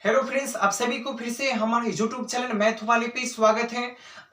Hello friends, आप सभी को फिर से हमारे YouTube चैनल मैथ वाले पे स्वागत है।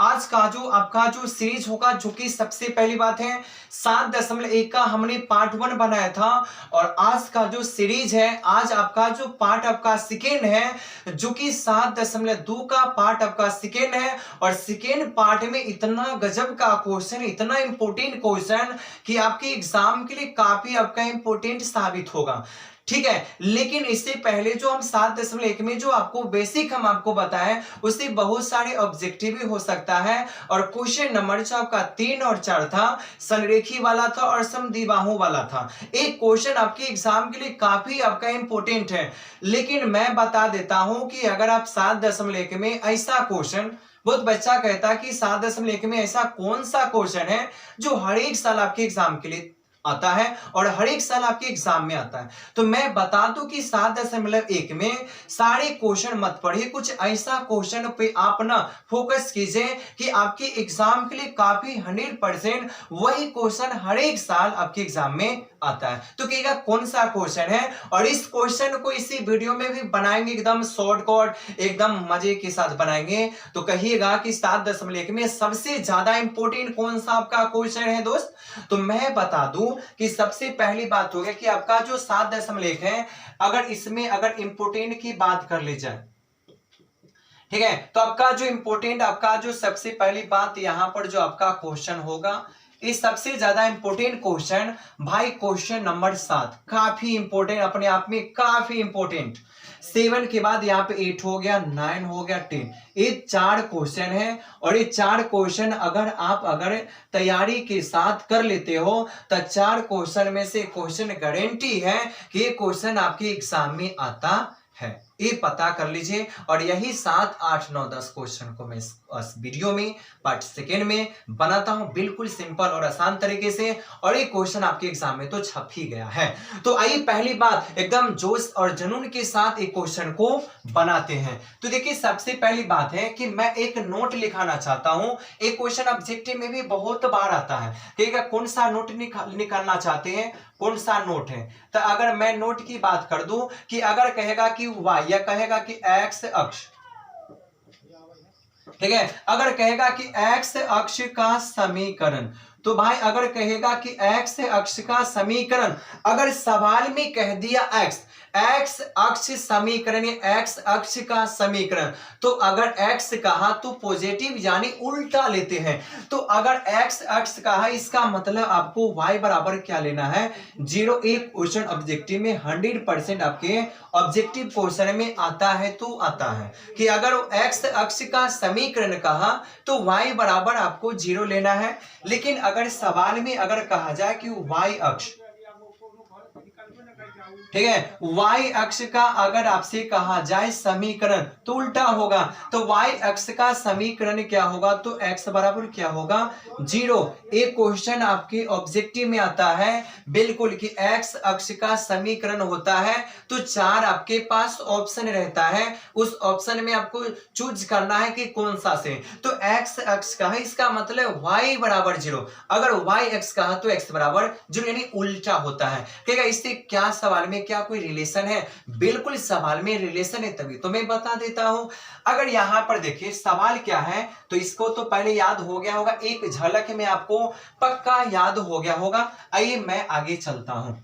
आज का जो आपका जो सीरीज होगा, जो कि सबसे पहली बात है 7.1 का हमने पार्ट 1 बनाया था और आज का जो सीरीज है, आज आपका जो पार्ट आपका सेकेंड है, जो कि 7.2 का पार्ट आपका सेकेंड है। और सेकेंड पार्ट में इतना गजब का क्वेश्चन, इतना इंपॉर्टेंट क्वेश्चन कि आपके एग्जाम के लिए काफी आपका इंपॉर्टेंट साबित होगा। ठीक है, लेकिन इससे पहले जो हम 7.1 में जो आपको बेसिक हम आपको बताएं, उससे बहुत सारे ऑब्जेक्टिव भी हो सकता है। और क्वेश्चन नंबर जो आपका 3 और 4 था, संरेखी वाला था और समद्विबाहु वाला था। एक क्वेश्चन आपके एग्जाम के लिए काफी आपका इंपॉर्टेंट है। लेकिन मैं बता देता हूं कि अगर आप 7.1 में ऐसा क्वेश्चन, बहुत बच्चा कहता है कि 7.1 में ऐसा कौन सा क्वेश्चन है जो हर एक साल आपके एग्जाम के लिए आता है और हर एक साल आपके एग्जाम में आता है। तो मैं बता दूं कि 7.1 में सारे क्वेश्चन मत पढ़िए, कुछ ऐसा क्वेश्चन पे आप ना फोकस कीजिए कि आपके एग्जाम के लिए काफी 100% वही क्वेश्चन हर एक साल आपके एग्जाम में आता है। तो कहिएगा कौन सा क्वेश्चन है, और इस क्वेश्चन को इसी वीडियो में भी बनाएंगे, एकदम शॉर्टकट, एकदम मजे के साथ बनाएंगे। तो कहिएगा कि 7.1 में सबसे ज्यादा इंपॉर्टेंट कौन सा आपका क्वेश्चन है दोस्त। तो मैं बता दूं कि सबसे पहली बात हो गया कि आपका जो 7.1 है, अगर इसमें अगर इंपोर्टेंट की बात कर ली जाए, ठीक है, तो आपका जो इंपोर्टेंट, आपका जो सबसे पहली बात यहां पर जो आपका क्वेश्चन होगा, इस सबसे ज्यादा इंपॉर्टेंट क्वेश्चन भाई क्वेश्चन नंबर 7 काफी इंपॉर्टेंट, अपने आप में काफी इंपॉर्टेंट। 7 के बाद यहाँ पे 8 हो गया, 9 हो गया, 10, ये 4 क्वेश्चन है। और ये 4 क्वेश्चन अगर तैयारी के साथ कर लेते हो तो 4 क्वेश्चन में से क्वेश्चन गारंटी है कि ये क्वेश्चन आपके एग्जाम में आता है, ये पता कर लीजिए। और यही 7, 8, 9, 10 क्वेश्चन को मैं इस वीडियो में पार्ट सेकेंड में बनाता हूं, बिल्कुल सिंपल और आसान तरीके से, और ये क्वेश्चन आपके एग्जाम में तो छप ही गया है। तो आइए पहली बात एकदम जोश और जुनून के साथ एक क्वेश्चन को बनाते हैं। तो देखिए सबसे पहली बात है कि मैं एक नोट लिखाना चाहता हूं। एक क्वेश्चन ऑब्जेक्टिव में भी बहुत बार आता है कि कौन सा नोट निकालना चाहते हैं, कौन सा नोट है। तो अगर मैं नोट की बात कर दूं कि अगर कहेगा कि वाई या कहेगा कि एक्स अक्ष, ठीक है, अगर कहेगा कि एक्स अक्ष का समीकरण, तो भाई अगर कहेगा कि एक्स अक्ष का समीकरण, अगर सवाल में कह दिया एक्स अक्ष समीकरण, एक्स अक्ष का समीकरण, तो अगर एक्स कहा तो पॉजिटिव यानी उल्टा लेते हैं। तो अगर एक्स अक्ष कहा, इसका मतलब आपको y बराबर क्या लेना है, 0। एक क्वेश्चन ऑब्जेक्टिव में 100% आपके ऑब्जेक्टिव क्वेश्चन में आता है, तो आता है कि अगर एक्स अक्ष का समीकरण कहा तो y बराबर आपको 0 लेना है। लेकिन अगर सवाल में अगर कहा जाए कि y अक्ष, ठीक है, y अक्ष का अगर आपसे कहा जाए समीकरण तो उल्टा होगा। तो y अक्ष का समीकरण क्या होगा, तो x बराबर क्या होगा, 0। एक क्वेश्चन आपके ऑब्जेक्टिव में आता है बिल्कुल कि x अक्ष का समीकरण होता है, तो 4 आपके पास ऑप्शन रहता है, उस ऑप्शन में आपको चूज करना है कि कौन सा से। तो x अक्ष का है, इसका मतलब y बराबर 0। अगर y अक्ष कहा तो x बराबर 0 यानी उल्टा होता है। ठीक है, इससे क्या सवाल में क्या कोई रिलेशन है, बिल्कुल सवाल में रिलेशन है, तभी तो मैं बता देता हूं। अगर यहां पर देखिए सवाल क्या है, तो इसको तो पहले याद हो गया होगा, एक झलक में आपको पक्का याद हो गया होगा। आइए मैं आगे चलता हूं।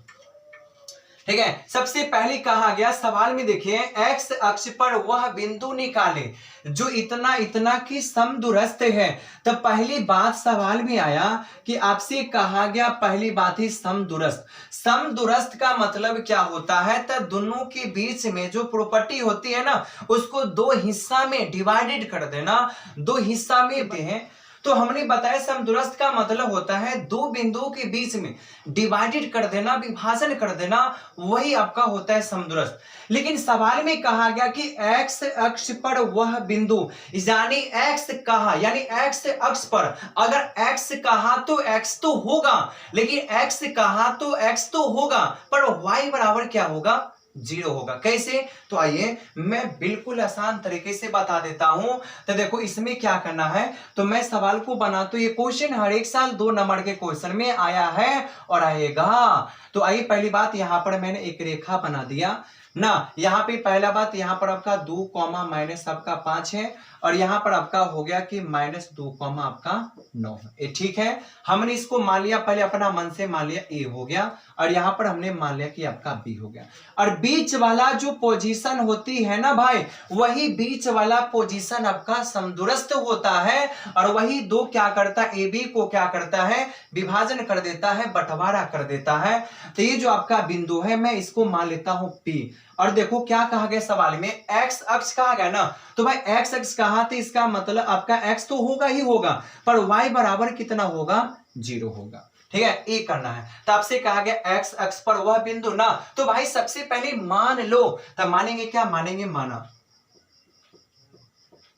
ठीक है, सबसे पहले कहा गया सवाल में, देखिए एक्स अक्ष पर वह बिंदु निकाले जो इतना इतना की समदूरस्थ है। तो पहली बात सवाल में आया कि आपसे कहा गया, पहली बात ही समदूरस्थ। समदूरस्थ का मतलब क्या होता है, तो दोनों के बीच में जो प्रॉपर्टी होती है ना, उसको 2 हिस्सा में डिवाइडेड कर देना, 2 हिस्सा में दें। तो हमने बताया समदूरस्थ का मतलब होता है 2 बिंदुओं के बीच में डिवाइडेड कर देना, विभाजन कर देना, वही आपका होता है समदूरस्थ। लेकिन सवाल में कहा गया कि एक्स अक्ष पर वह बिंदु, यानी एक्स कहा यानी एक्स अक्ष पर, अगर एक्स कहा तो एक्स तो होगा, लेकिन एक्स कहा तो एक्स तो होगा, पर वाई बराबर क्या होगा, 0 होगा। कैसे, तो आइए मैं बिल्कुल आसान तरीके से बता देता हूं। तो देखो इसमें क्या करना है, तो मैं सवाल को बना, तो ये क्वेश्चन हर एक साल 2 नंबर के क्वेश्चन में आया है और आएगा। तो आइए पहली बात, यहां पर मैंने एक रेखा बना दिया, ना। यहाँ पे पहला बात, यहाँ पर आपका 2 कॉमा माइनस आपका 5 है और यहाँ पर आपका हो गया कि -2 कॉमा आपका 9 है। ये ठीक है, हमने इसको मान लिया, पहले अपना मन से मान लिया ए हो गया और यहाँ पर हमने मान लिया कि आपका बी हो गया। और बीच वाला जो पोजीशन होती है ना भाई, वही बीच वाला पोजीशन आपका समदूरस्थ होता है और वही दो क्या करता है, ए बी को क्या करता है, विभाजन कर देता है, बंटवारा कर देता है। तो ये जो आपका बिंदु है मैं इसको मान लेता हूं P। और देखो क्या कहा गया सवाल में, x अक्ष कहा गया ना, तो भाई x अक्ष कहा तो इसका मतलब आपका x तो होगा ही होगा, पर y बराबर कितना होगा, 0 होगा। ठीक है, ये करना है। तो आपसे कहा गया x अक्ष पर वह बिंदु ना, तो भाई सबसे पहले मान लो, तो मानेंगे क्या, मानेंगे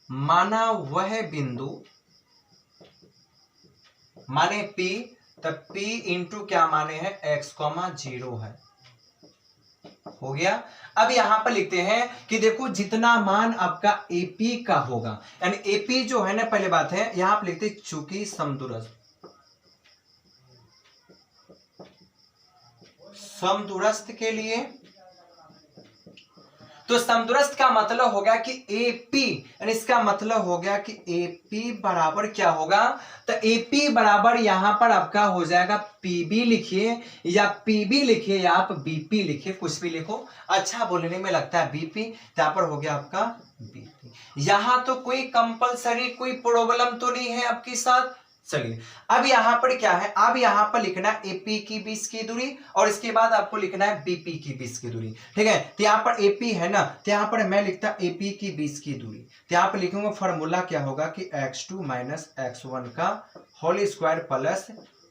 माना वह बिंदु, माने P, तब P इंटू क्या माने हैं, x, 0 है, हो गया। अब यहां पर लिखते हैं कि देखो जितना मान आपका AP का होगा, यानी AP जो है ना, पहले बात है यहां पर लिखते चूंकि समदूरस्थ के लिए, तो समदूरस्थ का मतलब हो गया कि AP, यानी इसका मतलब हो गया कि AP बराबर क्या होगा, तो AP बराबर यहां पर आपका हो जाएगा PB लिखिए या PB लिखिए या आप BP लिखिए, कुछ भी लिखो, अच्छा बोलने में लगता है BP, यहां पर हो गया आपका BP। यहां तो कोई कंपलसरी कोई प्रॉब्लम तो नहीं है आपके साथ। चलिए अब यहां पर क्या है, अब यहां पर लिखना है AP की 20 की दूरी और इसके बाद आपको लिखना है BP की 20 की दूरी। ठीक है, तो यहां पर AP है ना, तो यहां पर मैं लिखता AP की 20 की दूरी, तो यहां पर लिखूंगा फॉर्मूला क्या होगा कि x2 माइनस x1 का whole square plus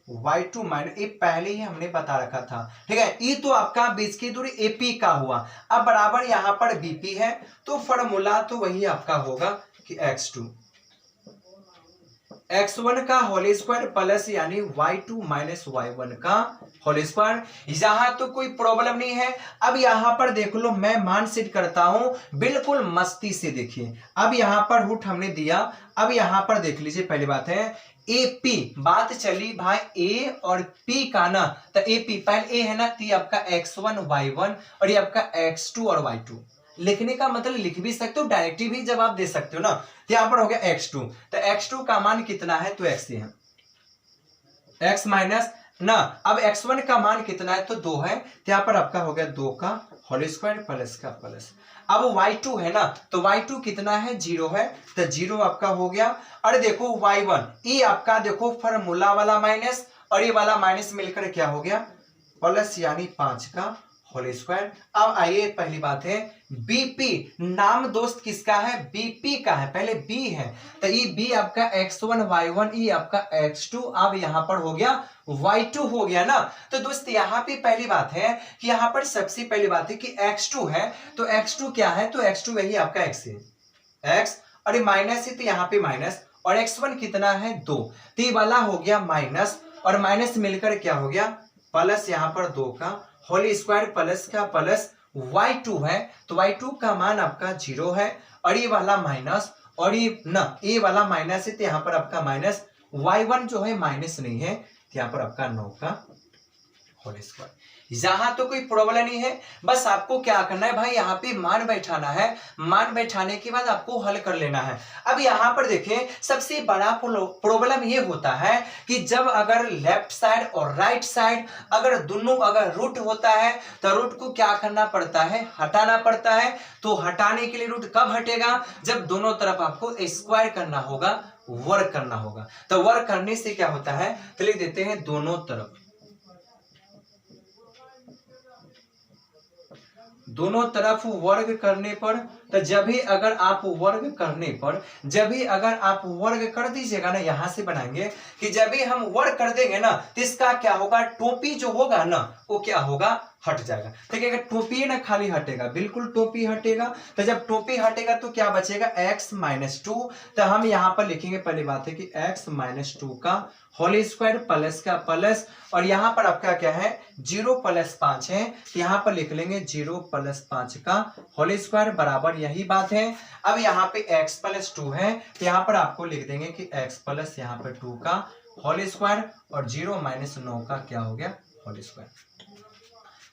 y2 minus, ये पहले ही हमने बता रखा था। ठीक है, ये तो आपका 20 की दूरी AP का हुआ। अब बराबर यहां पर BP है, तो फॉर्मूला तो वही आपका होगा कि x2 x1 का होल स्क्वायर प्लस यानी y2 माइनस y1 का होल स्क्वायर। यहां तो कोई प्रॉब्लम नहीं है। अब यहां पर देख लो, मैं मान सेट करता हूं, बिल्कुल मस्ती से देखिए। अब यहां पर रूट हमने दिया, अब यहां पर देख लीजिए, पहली बात है AP, बात चली भाई A और P का ना, तो AP पहले A है ना, तो आपका x1 y1 और ये आपका x2 और y2। लिखने का मतलब लिख भी सकते हो, डायरेक्ट भी जवाब दे सकते हो ना। तो यहां पर हो गया x2, तो x2 का मान कितना है, तो x है, x माइनस ना, अब x1 का मान कितना है, तो 2 है, तो यहां पर आपका हो गया 2 का होल स्क्वायर प्लस का प्लस। अब y2 है ना, तो y2 कितना है, 0 है, तो 0 आपका हो गया। और देखो y1, ये आपका देखो फॉर्मूला वाला माइनस और ये वाला माइनस मिलकर क्या हो गया, प्लस यानी 5 का होल स्क्वायर। अब आइए पहली बात है BP, नाम दोस्त किसका है, BP का है, पहले B है, तो ये B आपका x1 y1, ये आपका x2, अब यहां पर हो गया y2 हो गया ना। तो दोस्त यहाँ पे पहली बात है कि यहाँ पर सबसे पहली बात है कि x2 है, तो x2 क्या है, तो x2 वही आपका x है, x और ये माइनस है, तो यहाँ पे माइनस, और x1 कितना है, 2, तो ये वाला हो गया माइनस और माइनस मिलकर क्या हो गया, प्लस यहाँ पर 2 का होल स्क्वायर प्लस का प्लस y2 है, तो y2 का मान आपका 0 है और ये वाला माइनस और ये ना, ये वाला माइनस है, तो यहाँ पर आपका माइनस, y1 जो है माइनस नहीं है, तो यहाँ पर आपका 9 का होल स्क्वायर। यहां तो कोई प्रॉब्लम नहीं है, बस आपको क्या करना है भाई, यहाँ पे मान बैठाना है, मान बैठाने के बाद आपको हल कर लेना है। अब यहाँ पर देखिए, सबसे बड़ा प्रॉब्लम ये होता है कि जब अगर लेफ्ट साइड और राइट साइड अगर दोनों अगर रूट होता है, तो रूट को क्या करना पड़ता है, हटाना पड़ता है। तो हटाने के लिए रूट कब हटेगा, जब दोनों तरफ आपको स्क्वायर करना होगा, वर्क करना होगा। तो वर्क करने से क्या होता है, तो लिख देते हैं दोनों तरफ वर्ग करने पर, तो जब भी अगर आप वर्ग करने पर, जब भी अगर आप वर्ग कर दीजिएगा ना, यहां से बनाएंगे कि जब भी हम वर्ग कर देंगे ना, तो इसका क्या होगा, टोपी जो होगा ना, वो क्या होगा, हट जाएगा। ठीक है, टोपी ना खाली हटेगा, बिल्कुल टोपी हटेगा। तो जब टोपी हटेगा तो क्या बचेगा, x माइनस 2, तो हम यहां पर लिखेंगे, पहली बात है कि x माइनस 2 का होल स्क्वायर प्लस का प्लस, और यहां पर आपका क्या है, 0 प्लस 5 है, तो यहां पर लिख लेंगे 0 प्लस 5 का होल स्क्वायर बराबर, यही बात है। अब यहाँ पे x प्लस 2 है, तो यहां पर आपको लिख देंगे कि x प्लस यहाँ पर 2 का होल स्क्वायर और 0 माइनस 9 का क्या हो गया, होल स्क्वायर।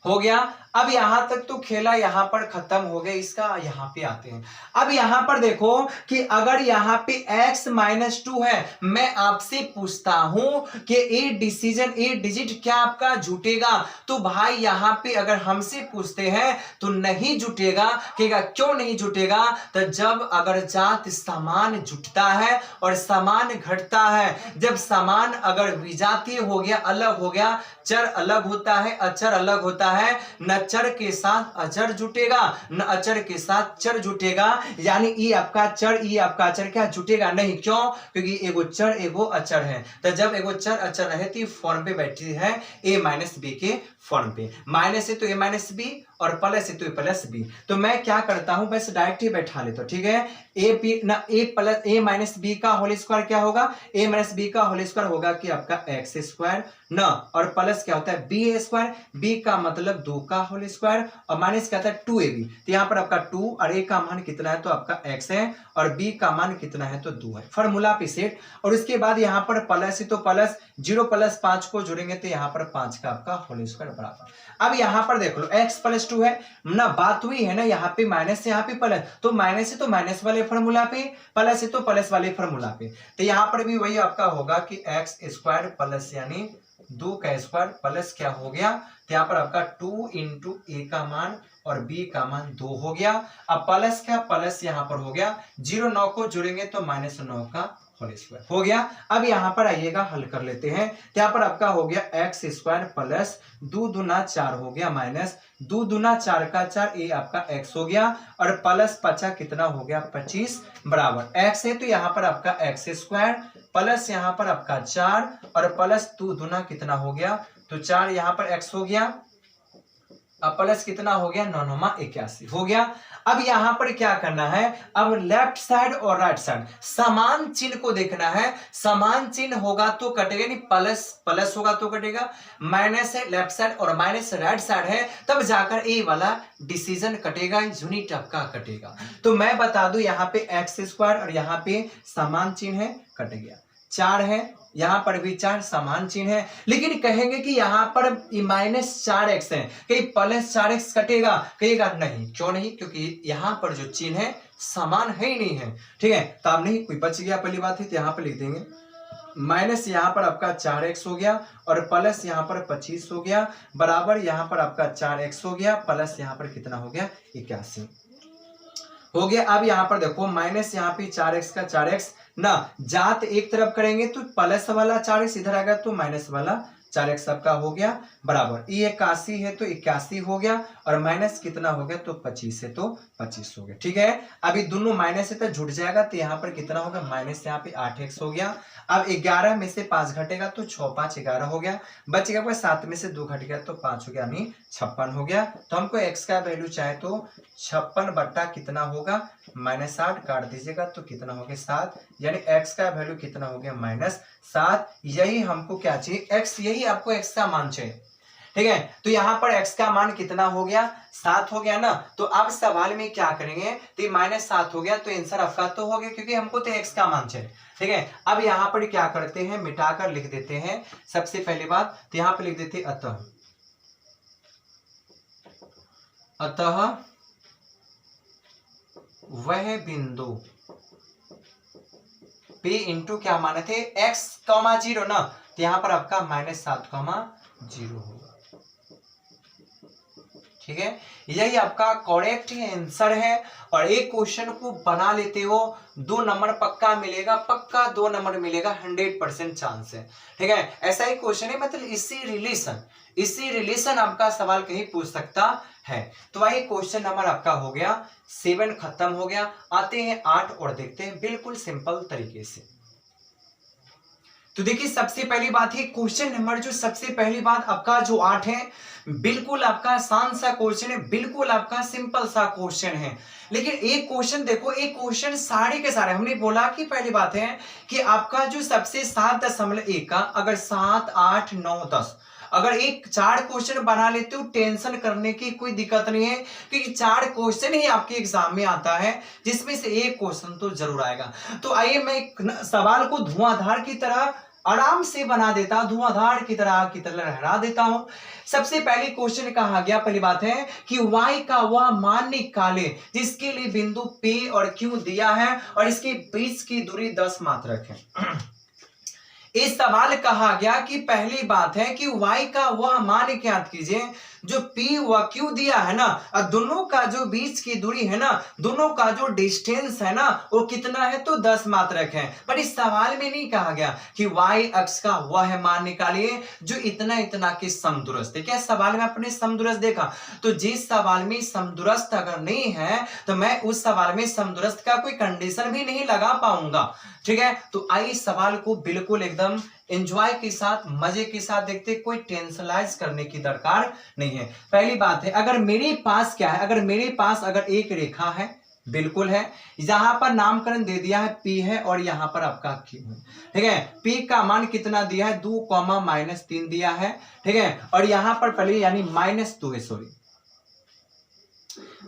हो गया। अब यहां तक तो खेला यहां पर खत्म हो गया इसका। यहां पे आते हैं, अब यहां पर देखो कि अगर यहां पे x माइनस 2 है, मैं आपसे पूछता हूं कि ए डिजिट क्या आपका जुटेगा? तो भाई यहां पे अगर हमसे पूछते हैं तो नहीं जुटेगा। क्यों नहीं जुटेगा? तो जब अगर जात समान जुटता है और समान घटता है, जब समान अगर विजातीय हो गया, अलग हो गया, चर अलग होता है, अचर अलग होता है, न चर के साथ अचर जुटेगा न अचर के साथ चर जुटेगा, यानी ई आपका चर ई आपका अचर क्या जुटेगा नहीं। क्यों? क्योंकि एगो चर एगो अचर है। तो जब एगो चर अचर रहे तो फॉर्म पे बैठी है ए माइनस बी के फॉर्म पे। माइनस है तो ए माइनस बी और प्लस है तो ए प्लस बी। तो मैं क्या करता हूं, बस डायरेक्ट ही बैठा लेता हूं, ठीक है। ए बी ना ए प्लस ए माइनस बी का होल स्क्वायर क्या होगा? ए माइनस बी का होल स्क्वायर होगा कि आपका एक्स स्क्वायर न, और प्लस क्या होता है बी स्क्वायर, बी का मतलब 2 का होल स्क्वायर, और माइनस क्या होता है 2ab। तो यहाँ पर आपका 2 और a का मान कितना है तो आपका x है, और b का मान कितना है तो 2 है। फॉर्मूला पे सेट। और उसके बाद यहाँ पर प्लस है तो प्लस 0 प्लस 5 को जोड़ेंगे तो यहाँ पर 5 का आपका होल स्क्वायर बराबर। अब यहाँ पर देख लो x प्लस 2 है ना, बात हुई है ना, यहाँ पे माइनस से यहाँ पे प्लस, तो माइनस है तो माइनस वाले फॉर्मूला पे, प्लस है तो प्लस वाले फॉर्मूला पे। तो यहाँ पर भी वही आपका होगा कि एक्स स्क्वायर प्लस यानी 2 का स्क्वायर प्लस क्या हो गया, तो यहाँ पर आपका 2 इंटू ए का मान और बी का मान 2 हो गया। अब प्लस क्या, प्लस यहाँ पर हो गया 0 9 को जोड़ेंगे तो माइनस 9 का होल स्क्वायर हो गया। अब यहाँ पर आइएगा हल कर लेते हैं। यहाँ पर आपका हो गया एक्स स्क्वायर प्लस 2 दूना 4 हो गया माइनस 2 दूना 4 का 4 ये आपका x हो गया, और प्लस 5 कितना हो गया 25 बराबर x है तो यहाँ पर आपका एक्स स्क्वायर प्लस यहाँ पर आपका 4 और प्लस 2 दूना कितना हो गया तो 4 यहाँ पर x हो गया, अब प्लस कितना हो गया 9 9 81 हो गया। अब यहां पर क्या करना है, अब लेफ्ट साइड और राइट साइड समान चिन्ह को देखना है। समान चिन्ह होगा तो कटेगा, नहीं प्लस प्लस होगा तो कटेगा, माइनस है लेफ्ट साइड और माइनस राइट साइड है, तब जाकर ए वाला डिसीजन कटेगा, यूनिट आपका कटेगा। तो मैं बता दूं यहाँ पे एक्स स्क्वायर और यहाँ पे समान चिन्ह है, कट गया। 4 है यहां पर भी 4 समान चिन्ह है, लेकिन कहेंगे कि यहां पर माइनस 4x है, कहीं प्लस 4x कटेगा, कहेगा नहीं। क्यों नहीं? क्योंकि यहां पर जो चिन्ह है समान है ही नहीं है, ठीक है। तो अब नहीं कोई बच गया, पहली बात है तो यहां पर लिख देंगे माइनस यहाँ पर आपका 4x हो गया और प्लस यहाँ पर 25 हो गया बराबर यहाँ पर आपका 4x हो गया, प्लस यहाँ पर कितना हो गया 81 हो गया। अब यहाँ पर देखो माइनस यहाँ पे 4x का 4x ना, जात एक तरफ करेंगे तो प्लस वाला 4x इधर आ गया तो माइनस वाला 4x आपका हो गया बराबर, ये 81 है तो 81 हो गया, और माइनस कितना हो गया तो 25 है तो 25 हो गया, ठीक है। अभी दोनों माइनस है तो जुड़ जाएगा, तो यहाँ पर कितना होगा माइनस यहाँ पे 8x हो गया। अब 11 में से 5 घटेगा तो 6 5 11 हो गया, बचेगा कोई 7 में से 2 घट गया तो 5 हो गया, यानी 56 हो गया। तो हमको x का वैल्यू चाहे तो 56 बट्टा कितना होगा -8, काट दीजिएगा तो कितना हो गया 7, यानी x का वैल्यू कितना हो गया -7। यही हमको क्या चाहिए, x, यही आपको x का मान चाहिए, ठीक है। तो यहाँ पर x का मान कितना हो गया 7 हो गया ना। तो अब सवाल में क्या करेंगे, तो -7 हो गया तो आंसर आपका तो हो गया, क्योंकि हमको तो x का मान चाहिए, ठीक है। अब यहाँ पर क्या करते हैं, मिटाकर लिख देते हैं। सबसे पहली बात तो यहाँ पर लिख देते अतः वह बिंदु P इंटू क्या माने थे x, 0 ना, तो यहाँ पर आपका -7, 0 होगा, ठीक है। यही आपका करेक्ट आंसर है। और एक क्वेश्चन को बना लेते हो 2 नंबर पक्का मिलेगा, पक्का 2 नंबर मिलेगा, 100% चांस है, ठीक है। ऐसा ही क्वेश्चन है, मतलब इसी रिलेशन आपका सवाल कहीं पूछ सकता है। तो वही क्वेश्चन नंबर आपका हो गया 7 खत्म हो गया। आते हैं 8 और देखते हैं बिल्कुल सिंपल तरीके से। तो देखिए सबसे पहली बात है क्वेश्चन नंबर, जो सबसे पहली बात आपका जो 8 है, बिल्कुल आपका आसान सा क्वेश्चन है, बिल्कुल आपका सिंपल सा क्वेश्चन है। लेकिन एक क्वेश्चन देखो, एक क्वेश्चन सारे के सारे, हमने बोला कि पहली बात है कि आपका जो सबसे 7.1 का अगर 7 8 9 10 अगर एक 4 क्वेश्चन बना लेते हो, टेंशन करने की कोई दिक्कत नहीं है, क्योंकि 4 क्वेश्चन ही आपके एग्जाम में आता है, जिसमें से एक क्वेश्चन तो जरूर आएगा। तो आइए मैं एक सवाल को धुआंधार की तरह आराम से बना देता, धुआंधार की तरह लहरा देता हूं। सबसे पहले क्वेश्चन कहा गया, पहली बात है कि y का वह मान निकाले जिसके लिए बिंदु P और Q दिया है और इसके बीच की दूरी 10 मात्रक है। इस सवाल कहा गया कि पहली बात है कि y का वह मान ज्ञात कीजिए जो P व Q दिया है ना, और दोनों का जो बीच की दूरी है ना, दोनों का जो डिस्टेंस है ना वो कितना है, तो 10 मात्रक है। पर इस सवाल में नहीं कहा गया कि y अक्ष का वह मान निकालिए जो इतना इतना के समदूरस्थ है। क्या सवाल में आपने समदूरस्थ देखा? तो जिस सवाल में समदूरस्थ अगर नहीं है तो मैं उस सवाल में समदूरस्थ का कोई कंडीशन भी नहीं लगा पाऊंगा। ठीक है, तो आइए सवाल को बिल्कुल एकदम एंजॉय के साथ, मजे के साथ देखते, कोई टेंशनलाइज करने की दरकार नहीं है। पहली बात है, अगर मेरे पास क्या है, अगर मेरे पास अगर एक रेखा है, बिल्कुल है, यहां पर नामकरण दे दिया है P है और यहां पर आपका Q है। ठीक है, P का मान कितना दिया है, 2, -3 दिया है। ठीक है, और यहां पर पहले यानी -2 है, सॉरी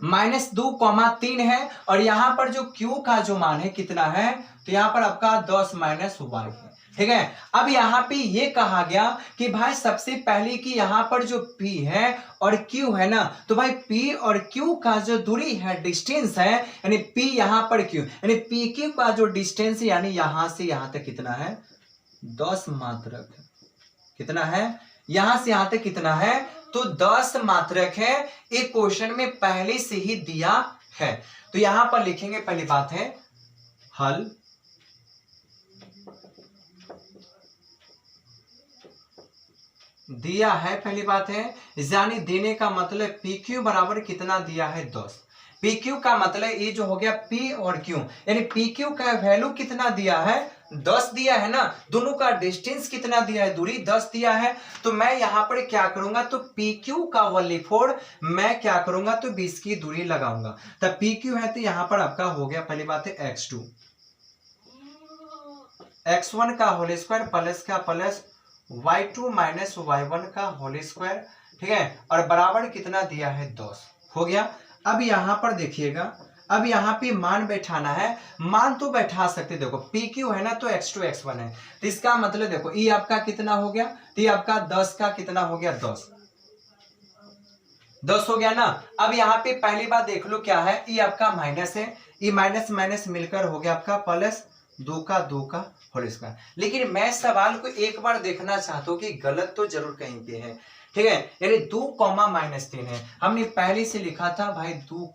-2, 3 है, और यहां पर जो Q का जो मान है कितना है, तो यहां पर आपका 10 -y है। ठीक है, अब यहां पे ये कहा गया कि भाई सबसे पहले कि यहां पर जो P है और Q है ना, तो भाई P और Q का जो दूरी है, डिस्टेंस है, यानी P यहां पर Q, यानी PQ का जो डिस्टेंस यानी यहां से यहां तक कितना है, 10 मात्रक है। कितना है, यहां से यहां तक कितना है, तो 10 मात्रक है। एक क्वेश्चन में पहले से ही दिया है, तो यहां पर लिखेंगे, पहली बात है हल। दिया है, पहली बात है, यानी देने का मतलब PQ बराबर कितना दिया है, 10। PQ का मतलब ये जो हो गया P और Q, यानी PQ का वैल्यू कितना दिया है, 10 दिया है ना, दोनों का डिस्टेंस कितना दिया है, दूरी 10 दिया है। तो मैं यहां पर क्या करूंगा, तो PQ का वलीफोड़ मैं क्या करूंगा, तो 20 की दूरी लगाऊंगा। तब PQ है तो यहां पर आपका हो गया, पहली बात है x2 x1 का होल स्क्वायर प्लस का प्लस y2 -y1 का होल स्क्वायर। ठीक है, और बराबर कितना दिया है, 10 हो गया। अब यहां पर देखिएगा, अब यहां पे मान बैठाना है, मान तो बैठा सकते, देखो PQ है ना, तो x2 x1 है, तो इसका मतलब देखो ये आपका कितना हो गया, तो ये आपका 10 का कितना हो गया, 10 हो गया ना। अब यहाँ पे पहली बात देख लो क्या है, ये आपका माइनस है, ये माइनस माइनस मिलकर हो गया आपका प्लस 2 का होल स्क्वायर। लेकिन मैं सवाल को एक बार देखना चाहता हूँ कि गलत तो जरूर कहीं पे है। ठीक है, यानी 2, -3 है, हमने पहले से लिखा था भाई 2,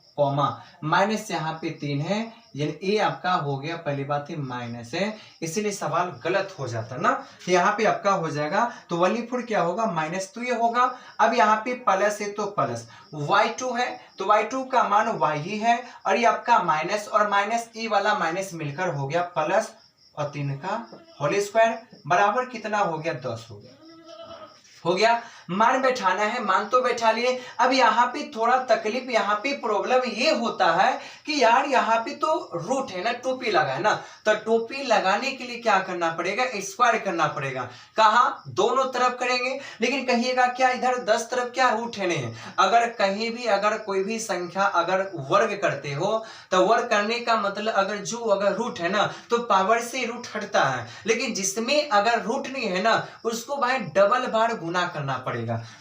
माइनस यहाँ पे 3 है, यानी ये आपका हो गया, पहली बात है माइनस है, इसीलिए सवाल गलत हो जाता ना। तो यहाँ पे आपका हो जाएगा, तो वलीफोड़ क्या होगा, माइनस, तो ये होगा। अब यहाँ पे प्लस है तो प्लस y2 है, तो y2 का मान y ही है, और ये आपका माइनस और माइनस ई वाला माइनस मिलकर हो गया प्लस और 3 का होल स्क्वायर बराबर कितना हो गया, 10 हो गया। मान बैठाना है, मान तो बैठा लिए। अब यहाँ पे थोड़ा तकलीफ, यहाँ पे प्रॉब्लम ये होता है कि यार यहाँ पे तो रूट है ना, टोपी लगा है ना, तो टोपी लगाने के लिए क्या करना पड़ेगा, स्क्वायर करना पड़ेगा। कहाँ, दोनों तरफ करेंगे, लेकिन कहिएगा क्या इधर 10 तरफ क्या रूट है, नहीं। अगर कहीं भी अगर कोई भी संख्या अगर वर्ग करते हो तो वर्ग करने का मतलब अगर रूट है ना, तो पावर से रूट हटता है, लेकिन जिसमें अगर रूट नहीं है ना, उसको भाई डबल बार गुना करना पड़ेगा।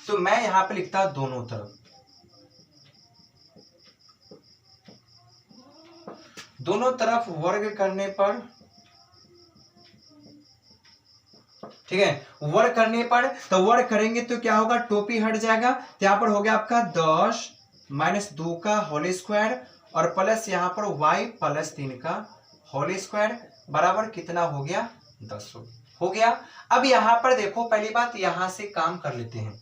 तो मैं यहां पे लिखता दोनों तरफ, दोनों तरफ वर्ग करने पर, ठीक है, वर्ग करने पर, तो वर्ग करेंगे तो क्या होगा, टोपी हट जाएगा, तो यहां पर हो गया आपका 10 -2 का होल स्क्वायर और प्लस यहां पर y प्लस 3 का होल स्क्वायर बराबर कितना हो गया, 10 हो गया। अब यहां पर देखो, पहली बात यहां से काम कर लेते हैं,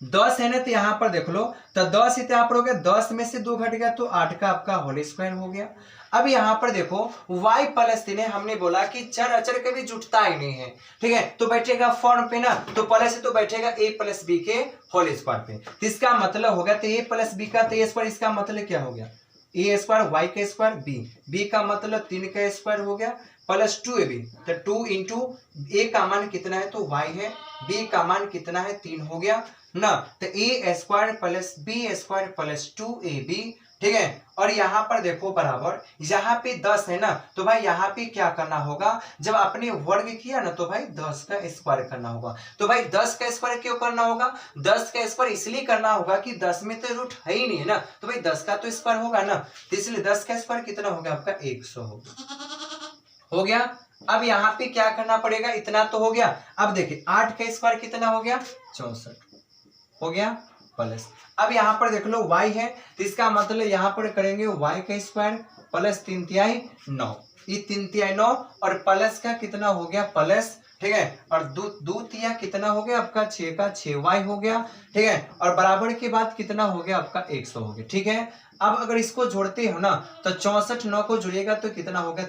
10 है ना, तो यहां पर देख लो, तो 10 ही यहां पर हो गया, 10 में से 2 घट गया तो 8 का आपका होल स्क्वायर हो गया। अब यहां पर देखो y प्लस 3 है, हमने बोला कि चर अचर कभी जुटता ही नहीं है, ठीक है, तो बैठेगा फॉर्म पे ना, तो प्लस है तो बैठेगा a प्लस बी के होल स्क्वायर पे, तो इसका मतलब हो गया, तो a प्लस बी का, तो a स्क्वायर, इसका मतलब क्या हो गया, a स्क्वायर y का स्क्वायर b का मतलब 3 का स्क्वायर हो गया प्लस 2ab, तो 2 इंटू a का मान कितना है, तो y है, b का मान कितना है, 3 हो गया ना, तो a square plus b square plus 2ab ठीक है। और यहाँ पर देखो बराबर, यहाँ पे 10 है ना, तो भाई यहाँ पे क्या करना होगा, जब आपने वर्ग किया ना तो भाई 10 का स्क्वायर करना होगा। तो भाई 10 का स्क्वायर क्यों करना होगा, 10 का स्क्वायर इसलिए करना होगा कि 10 में तो रूट है ही नहीं है ना, तो भाई 10 का तो स्क्वायर होगा ना, तो इसलिए 10 का स्क्वायर कितना हो गया आपका 100 हो गया। अब यहाँ पे क्या करना पड़ेगा, इतना तो हो गया। अब देखिए 8 का स्क्वायर कितना हो गया 64 हो गया प्लस, अब यहाँ पर देख लो y है, तो इसका मतलब यहाँ पर करेंगे y का स्क्वायर प्लस 3 तिहाई 9, ये 3 तिहाई 9 और प्लस का कितना हो गया प्लस, ठीक है, और दो तिया कितना हो गया आपका 6 का 6y हो गया, ठीक है, और बराबर के बाद कितना हो गया आपका 100 हो गया, ठीक है। अब अगर इसको जोड़ते हो ना तो 64 9 को जुड़ेगा तो कितना होगा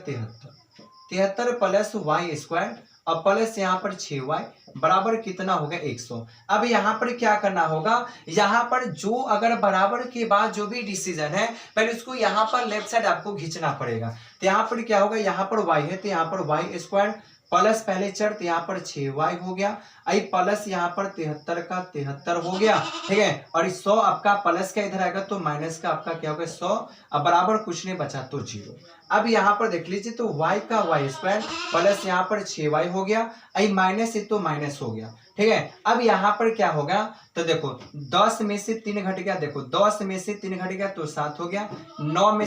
73 प्लस y स्क्वायर और प्लस यहाँ पर 6y बराबर कितना हो गया 100। अब यहाँ पर क्या करना होगा, यहाँ पर जो अगर बराबर के बाद जो भी डिसीजन है पहले उसको यहाँ पर लेफ्ट साइड आपको खींचना पड़ेगा। तो यहाँ पर क्या होगा, यहाँ पर y है तो यहाँ पर y स्क्वायर प्लस पहले चर तो यहाँ पर 6y हो गया, आई प्लस यहाँ पर 73 का 73 हो गया, ठीक है, और 100 आपका प्लस का इधर आएगा तो माइनस का आपका क्या होगा 100, अब बराबर कुछ नहीं बचा तो 0। अब यहाँ पर देख लीजिए तो y का y स्क्वायर प्लस यहाँ पर 6y हो गया, आई माइनस है तो माइनस हो गया, ठीक है। अब यहाँ पर क्या होगा तो देखो 10 में से 3 घट गया, देखो 10 में से 3 घट गया तो 7 हो गया, 9 में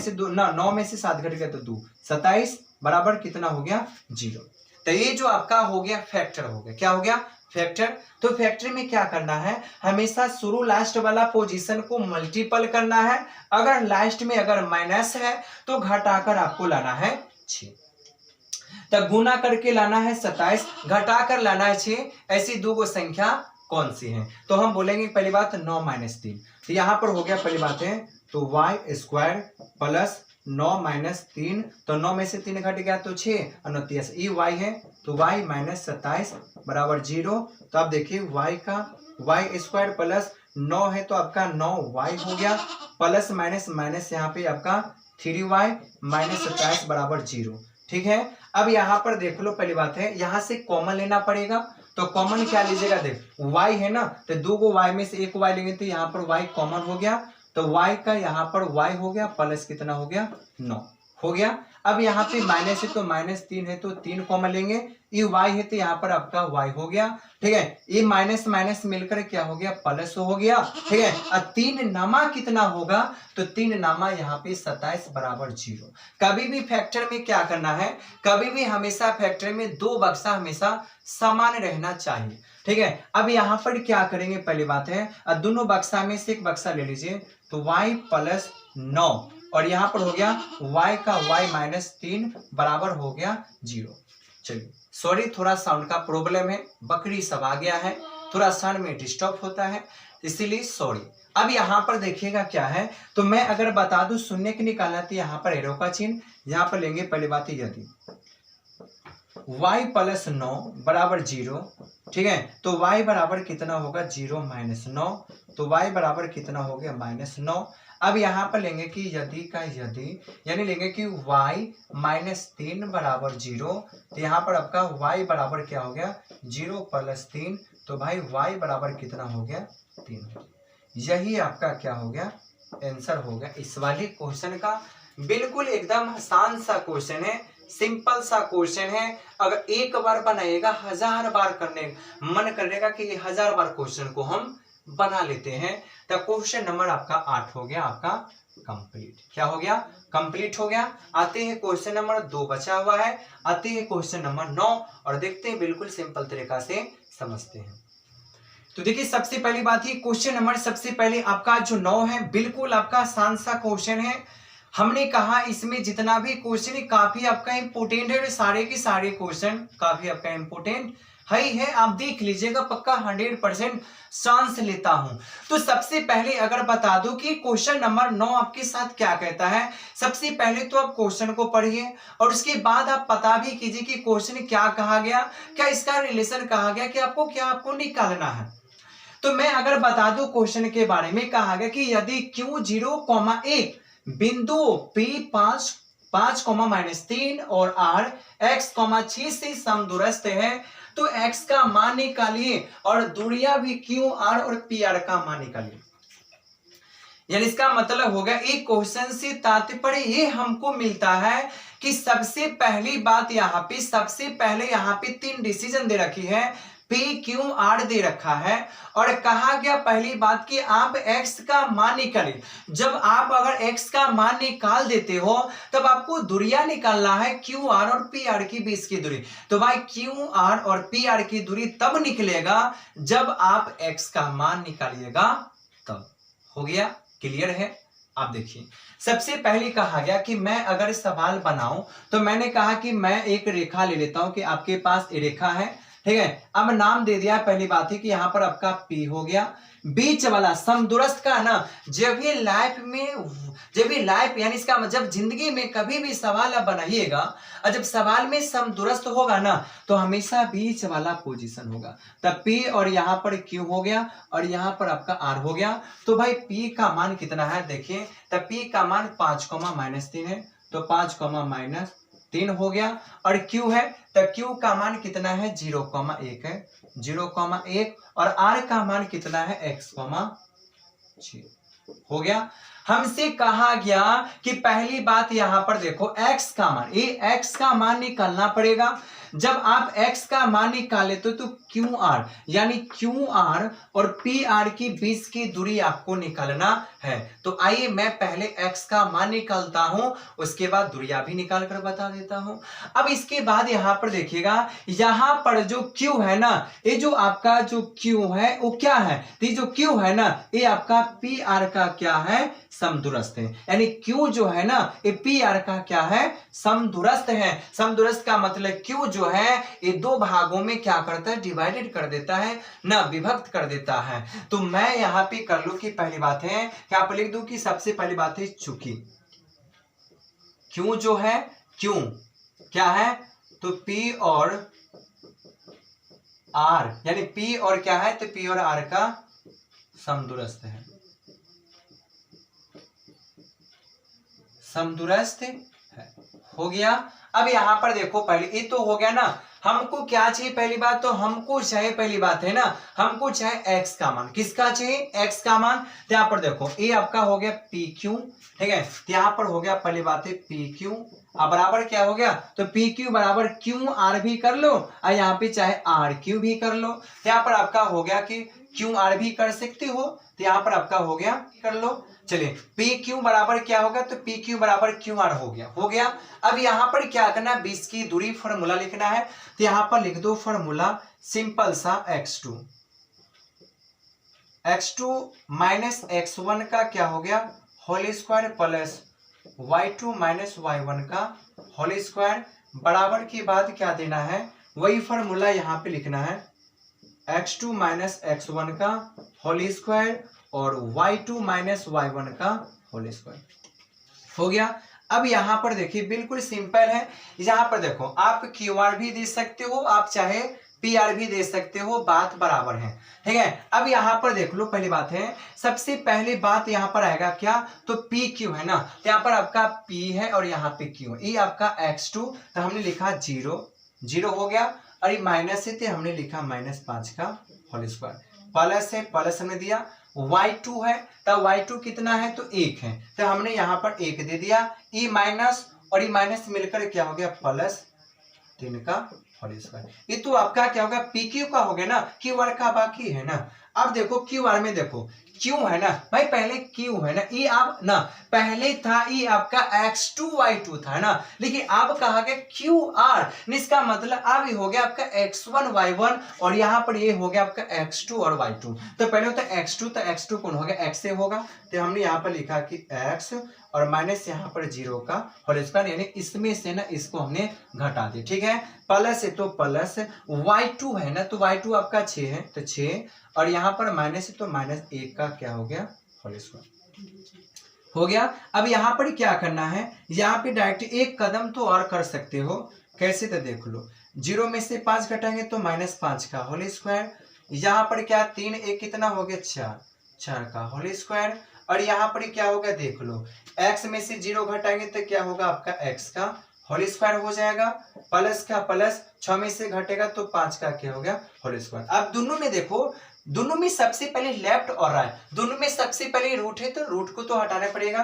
से 7 घट गया तो 2 27 बराबर कितना हो गया 0। तो ये जो आपका हो गया फैक्टर हो गया, क्या हो गया फैक्टर। तो फैक्टर में क्या करना है, हमेशा शुरू लास्ट वाला पोजीशन को मल्टीपल करना है, अगर लास्ट में अगर माइनस है तो घटाकर आपको लाना है 6, तो गुना करके लाना है 27, घटाकर लाना है 6, ऐसी दो गो संख्या कौन सी है, तो हम बोलेंगे पहली बात 9 - 3, तो यहाँ पर हो गया पहली बात है तो y स्क्वायर प्लस 9 - 3, तो 9 में से 3 घट गया तो 6 और 9 ये y है तो y माइनस 27 बराबर 0। तो आप देखिए y का y स्क्वायर प्लस 9 है तो आपका 9y हो गया, प्लस माइनस माइनस यहाँ पे आपका 3y माइनस 27 बराबर 0, ठीक है। अब यहाँ पर देख लो पहली बात है यहाँ से कॉमन लेना पड़ेगा, तो कॉमन क्या लीजिएगा, देख y है ना तो दो गो y में से एक y लेंगे तो यहाँ पर y कॉमन हो गया, तो y का यहाँ पर y हो गया प्लस कितना हो गया 9 हो गया। अब यहाँ पे माइनस है तो -3 है तो 3 कॉमन लेंगे, ये y है तो यहाँ पर आपका y हो गया, ठीक है, ये माइनस माइनस मिलकर क्या हो गया प्लस हो गया, ठीक है। और 3 नामा कितना होगा तो 3 नामा यहाँ पे 27 बराबर 0। कभी भी फैक्टर में क्या करना है, कभी भी हमेशा फैक्टर में दो बक्सा हमेशा समान रहना चाहिए, ठीक है। अब यहाँ पर क्या करेंगे पहली बात है दोनों बक्सा में से एक बक्सा ले लीजिए तो y प्लस 9 और यहाँ पर हो गया y का y माइनस 3 बराबर हो गया 0। चलिए सॉरी थोड़ा साउंड का प्रॉब्लम है, बकरी सब आ गया है, थोड़ा साउंड में डिस्टर्ब होता है इसीलिए सॉरी। अब यहाँ पर देखिएगा क्या है, तो मैं अगर बता दूं शून्य के निकालना तो यहाँ पर एरो का चिन्ह यहाँ पर लेंगे, पहली बात है यदि y प्लस 9 बराबर 0, ठीक है, तो y बराबर कितना होगा 0 - 9, तो y बराबर कितना हो गया -9। अब यहाँ पर लेंगे कि यदि का यदि यानी लेंगे कि y -3 बराबर 0, तो यहाँ पर आपका y बराबर क्या हो गया 0 + 3, तो भाई y बराबर कितना हो गया 3। यही आपका क्या हो गया आंसर हो गया इस वाले क्वेश्चन का। बिल्कुल एकदम आसान सा क्वेश्चन है, सिंपल सा क्वेश्चन है, अगर एक बार बनाइएगा 1000 बार करने मन करेगा कि ये 1000 बार क्वेश्चन को हम बना लेते हैं। तो क्वेश्चन नंबर आपका 8 हो गया आपका कंप्लीट, क्या हो गया कंप्लीट हो गया। आते हैं क्वेश्चन नंबर 2 बचा हुआ है, आते हैं क्वेश्चन नंबर 9 और देखते हैं बिल्कुल सिंपल तरीका से समझते हैं। तो देखिए सबसे पहली बात ही क्वेश्चन नंबर सबसे पहले आपका जो 9 है बिल्कुल आपका आसान सा क्वेश्चन है। हमने कहा इसमें जितना भी क्वेश्चन है काफी आपका इंपोर्टेंट है, सारे के सारे क्वेश्चन काफी आपका इंपोर्टेंट है आप देख लीजिएगा, पक्का 100% चांस लेता हूं। तो सबसे पहले अगर बता दूं कि क्वेश्चन नंबर 9 आपके साथ क्या कहता है, सबसे पहले तो आप क्वेश्चन को पढ़िए और उसके बाद आप पता भी कीजिए कि क्वेश्चन क्या कहा गया, क्या इसका रिलेशन कहा गया, कि आपको निकालना है। तो मैं अगर बता दूं क्वेश्चन के बारे में, कहा गया कि यदि Q 0,1 बिंदु P 5,-3 और R x, 6 से समदूरस्थ है तो x का मान निकालिए और दूरियां भी Q R और PR का मान निकालिए। यानी इसका मतलब होगा एक क्वेश्चन से तात्पर्य ये हमको मिलता है कि सबसे पहली बात यहाँ पे, सबसे पहले यहाँ पे 3 डिसीजन दे रखी है, पी क्यू आर दे रखा है और कहा गया पहली बात कि आप x का मान निकालिए। जब आप अगर x का मान निकाल देते हो तब आपको दूरियां निकालना है क्यू आर और पी आर की बीच की दूरी। तो भाई क्यू आर और पी आर की दूरी तब निकलेगा जब आप x का मान निकालिएगा तब। हो गया, क्लियर है। आप देखिए सबसे पहले कहा गया कि मैं अगर सवाल बनाऊं तो मैंने कहा कि मैं एक रेखा ले लेता हूं कि आपके पास ये रेखा है, ठीक है। अब नाम दे दिया, पहली बात है कि यहां पर आपका पी हो गया, बीच वाला समदूरस्थ का ना, जब ये लाइफ में, जब ये लाइफ यानी इसका जब जिंदगी में कभी भी सवाल आप बनाइएगा और जब सवाल में समदूरस्थ होगा ना तो हमेशा बीच वाला पोजीशन होगा। तब पी और यहाँ पर क्यू हो गया और यहाँ पर आपका आर हो गया। तो भाई पी का मान कितना है देखिए, तब पी का मान 5,-3 है, तो 5,-3 हो गया। और क्यू है तो क्यू का मान कितना है 0,1 है, 0,1 और आर का मान कितना है x,0 हो गया। हमसे कहा गया कि पहली बात यहां पर देखो x का मान, ये x का मान निकालना पड़ेगा। जब आप x का मान निकाले तो क्यू आर यानी क्यू आर और पी आर की बीच की दूरी आपको निकालना है। तो आइए मैं पहले x का मान निकालता हूं, उसके बाद दूरियां भी निकाल कर बता देता हूं। अब इसके बाद यहां पर देखिएगा, यहां पर जो q है ना, ये जो आपका जो q है वो क्या है, तो जो q है ना ये आपका पी आर का क्या है, समदूरस्थ है। यानी q जो है ना ये पी आर का क्या है, समदूरस्थ है। समदूरस्थ का मतलब q जो है ये दो भागों में क्या करता है, डिवाइडेड कर देता है ना, विभक्त कर देता है। तो मैं यहां पे कर लूं कि पहली बात है क्या आप लिख दूं कि सबसे पहली बात है चूंकि q जो है, q क्या है तो p और r, यानी p और क्या है तो p और r का समदूरस्थ है, समदूरस्थ है। हो गया। अब यहां पर देखो पहले ये तो हो गया ना, हमको क्या चाहिए पहली बात, तो हमको चाहिए पहली बात है ना, हमको चाहिए x का मान। किसका चाहिए, x का मान। तो यहां पर देखो ये आपका हो गया पी क्यू, ठीक है। तो यहां पर हो गया पहली बात है पी क्यू, अब बराबर क्या हो गया तो पी क्यू बराबर क्यू आर भी कर लो और यहाँ पे चाहे आर क्यू भी कर लो। तो यहाँ पर आपका हो गया कि क्यू आर भी कर सकते हो, तो यहाँ पर आपका हो गया कर लो। चलिए पी क्यू बराबर क्या होगा तो पी क्यू बराबर क्यू आर हो गया, हो गया। अब यहाँ पर क्या करना है, बीच की दूरी फॉर्मूला लिखना है। तो यहाँ पर लिख दो फॉर्मूला सिंपल सा x2 माइनस x1 का क्या हो गया whole square plus y2 minus y1 का होल स्क्वायर बराबर के बाद क्या देना है, वही फॉर्मूला यहाँ पे लिखना है x2 माइनस x1 का होल स्क्वायर और y2 माइनस y1 का होल स्क्वायर। हो गया। अब यहां पर देखिए बिल्कुल सिंपल है, यहां पर देखो आप क्यू आर भी दे सकते हो, आप चाहे पी आर भी दे सकते हो, बात बराबर है, ठीक है। अब यहां पर देख लो पहली बात है, सबसे पहली बात यहां पर आएगा क्या तो पी क्यू है ना, तो यहां पर आपका पी है और यहाँ पे क्यू है, ये आपका x2 तो हमने लिखा 0 हो गया और ये माइनस है तो हमने लिखा -5 का होल स्क्वायर, प्लस है प्लस हमने दिया, y2 है तो y2 कितना है तो 1 है, तो हमने यहाँ पर 1 दे दिया, ई माइनस और ई माइनस मिलकर क्या हो गया +3 का होल स्क्वायर। ये तो आपका क्या होगा पी क्यू का हो गया ना, क्यू आर का बाकी है ना। अब देखो क्यू आर में देखो क्यू है ना भाई, पहले क्यू है ना, ये आप ना पहले था ये आपका x2 y2 था ना, लेकिन अब कहा गया क्यू आर, इसका मतलब अब ये हो गया आपका x1 y1 और यहाँ पर ये हो गया आपका x2 और y2। तो पहले होता है x2 तो x2 कौन हो गया x से होगा, तो हमने यहाँ पर लिखा कि x और माइनस यहाँ पर 0 का होल स्क्वायर, यानी इसमें से ना इसको हमने घटा दिया, ठीक है। प्लस है तो प्लस y2 है ना, तो y2 आपका 6 है तो 6 और यहाँ पर माइनस है तो -1 का क्या हो गया होल स्क्वायर, हो गया। अब यहाँ पर क्या करना है, यहाँ पे डायरेक्ट एक कदम तो और कर सकते हो, कैसे तो देख लो, 0 में से 5 घटाएंगे तो -5 का होल स्क्वायर, यहाँ पर क्या 3 1 कितना हो गया 4 का होल स्क्वायर और यहाँ पर क्या होगा देख लो, x में से 0 घटाएंगे तो क्या होगा आपका x का होल स्क्वायर हो जाएगा, प्लस का प्लस 6 में से घटेगा तो 5 का क्या हो गया होल स्क्वायर। अब दोनों में देखो दोनों में सबसे पहले लेफ्ट और राइट, दोनों में सबसे पहले रूट है तो रूट को तो हटाना पड़ेगा।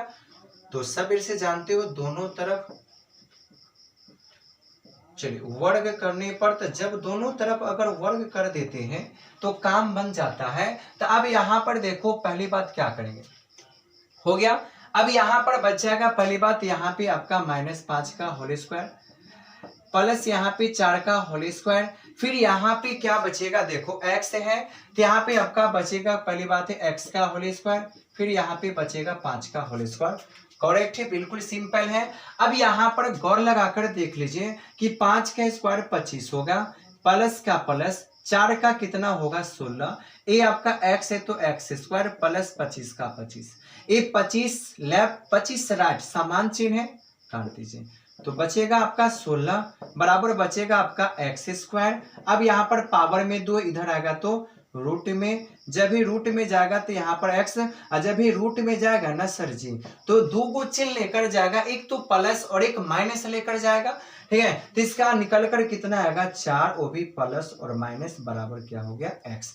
तो सब से जानते हो दोनों तरफ, चलिए वर्ग करने पर, तो जब दोनों तरफ अगर वर्ग कर देते हैं तो काम बन जाता है। तो अब यहां पर देखो पहली बात क्या करेंगे, हो गया। अब यहां पर बच जाएगा पहली बात, यहाँ पे आपका -5 का होल स्क्वायर प्लस यहाँ पे 4 का होल स्क्वायर, फिर यहाँ पे क्या बचेगा देखो x है तो यहाँ पे आपका बचेगा पहली बात है x का होल स्क्वायर, फिर यहाँ पे बचेगा 5 का होल स्क्वायर। करेक्ट है, बिल्कुल सिंपल है। अब यहाँ पर गौर लगाकर देख लीजिए कि 5 का स्क्वायर 25 होगा, प्लस का प्लस 4 का कितना होगा 16, ये आपका x है तो x स्क्वायर प्लस 25 का 25, ये 25 लेफ्ट 25 राइट समान चिन्ह है, काट दीजिए। तो बचेगा आपका 16 बराबर बचेगा आपका x स्क्वायर। अब यहाँ पर पावर में 2 इधर आएगा तो रूट में, जब भी रूट में जाएगा तो यहाँ पर x, और जब भी रूट में जाएगा ना सर जी तो 2 को चिन्ह लेकर जाएगा, एक तो प्लस और एक माइनस लेकर जाएगा, ठीक है। तो इसका निकल कर कितना आएगा 4, वो भी प्लस और माइनस बराबर क्या हो गया x,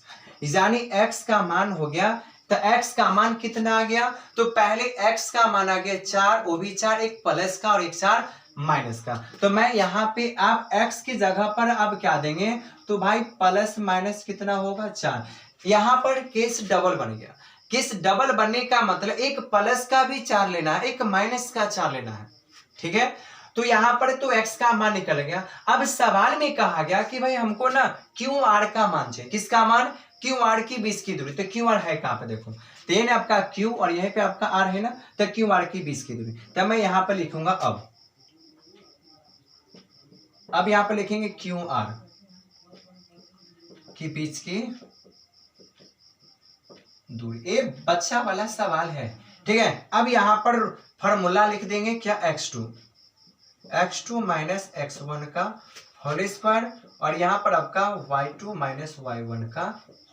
यानी x का मान हो गया। तो x का मान कितना आ गया, तो पहले x का मान आ गया 4, वो भी 4, एक प्लस का और एक 4 माइनस का। तो मैं यहाँ पे आप x की जगह पर अब क्या देंगे, तो भाई प्लस माइनस कितना होगा 4, यहाँ पर केस डबल बन गया। केस डबल बनने का मतलब एक प्लस का भी 4 लेना है, एक माइनस का 4 लेना है, ठीक है। तो यहाँ पर तो x का मान निकल गया। अब सवाल में कहा गया कि भाई हमको ना QR का मान चाहिए, किसका मान, QR की 20 की दूरी। तो QR है कहाँ पे देखो, तो ये ना आपका Q और यहीं पे आपका R है ना, तो QR की 20 की दूरी। तो मैं यहाँ पर लिखूंगा अब यहाँ पर लिखेंगे QR की 20 की दूरी। ये बच्चा वाला सवाल है, ठीक है। अब यहाँ पर फॉर्मूला लिख देंगे क्या, x2 माइनस x1 का होल स्क्वायर, और यहाँ पर आपका y2 माइनस y1 का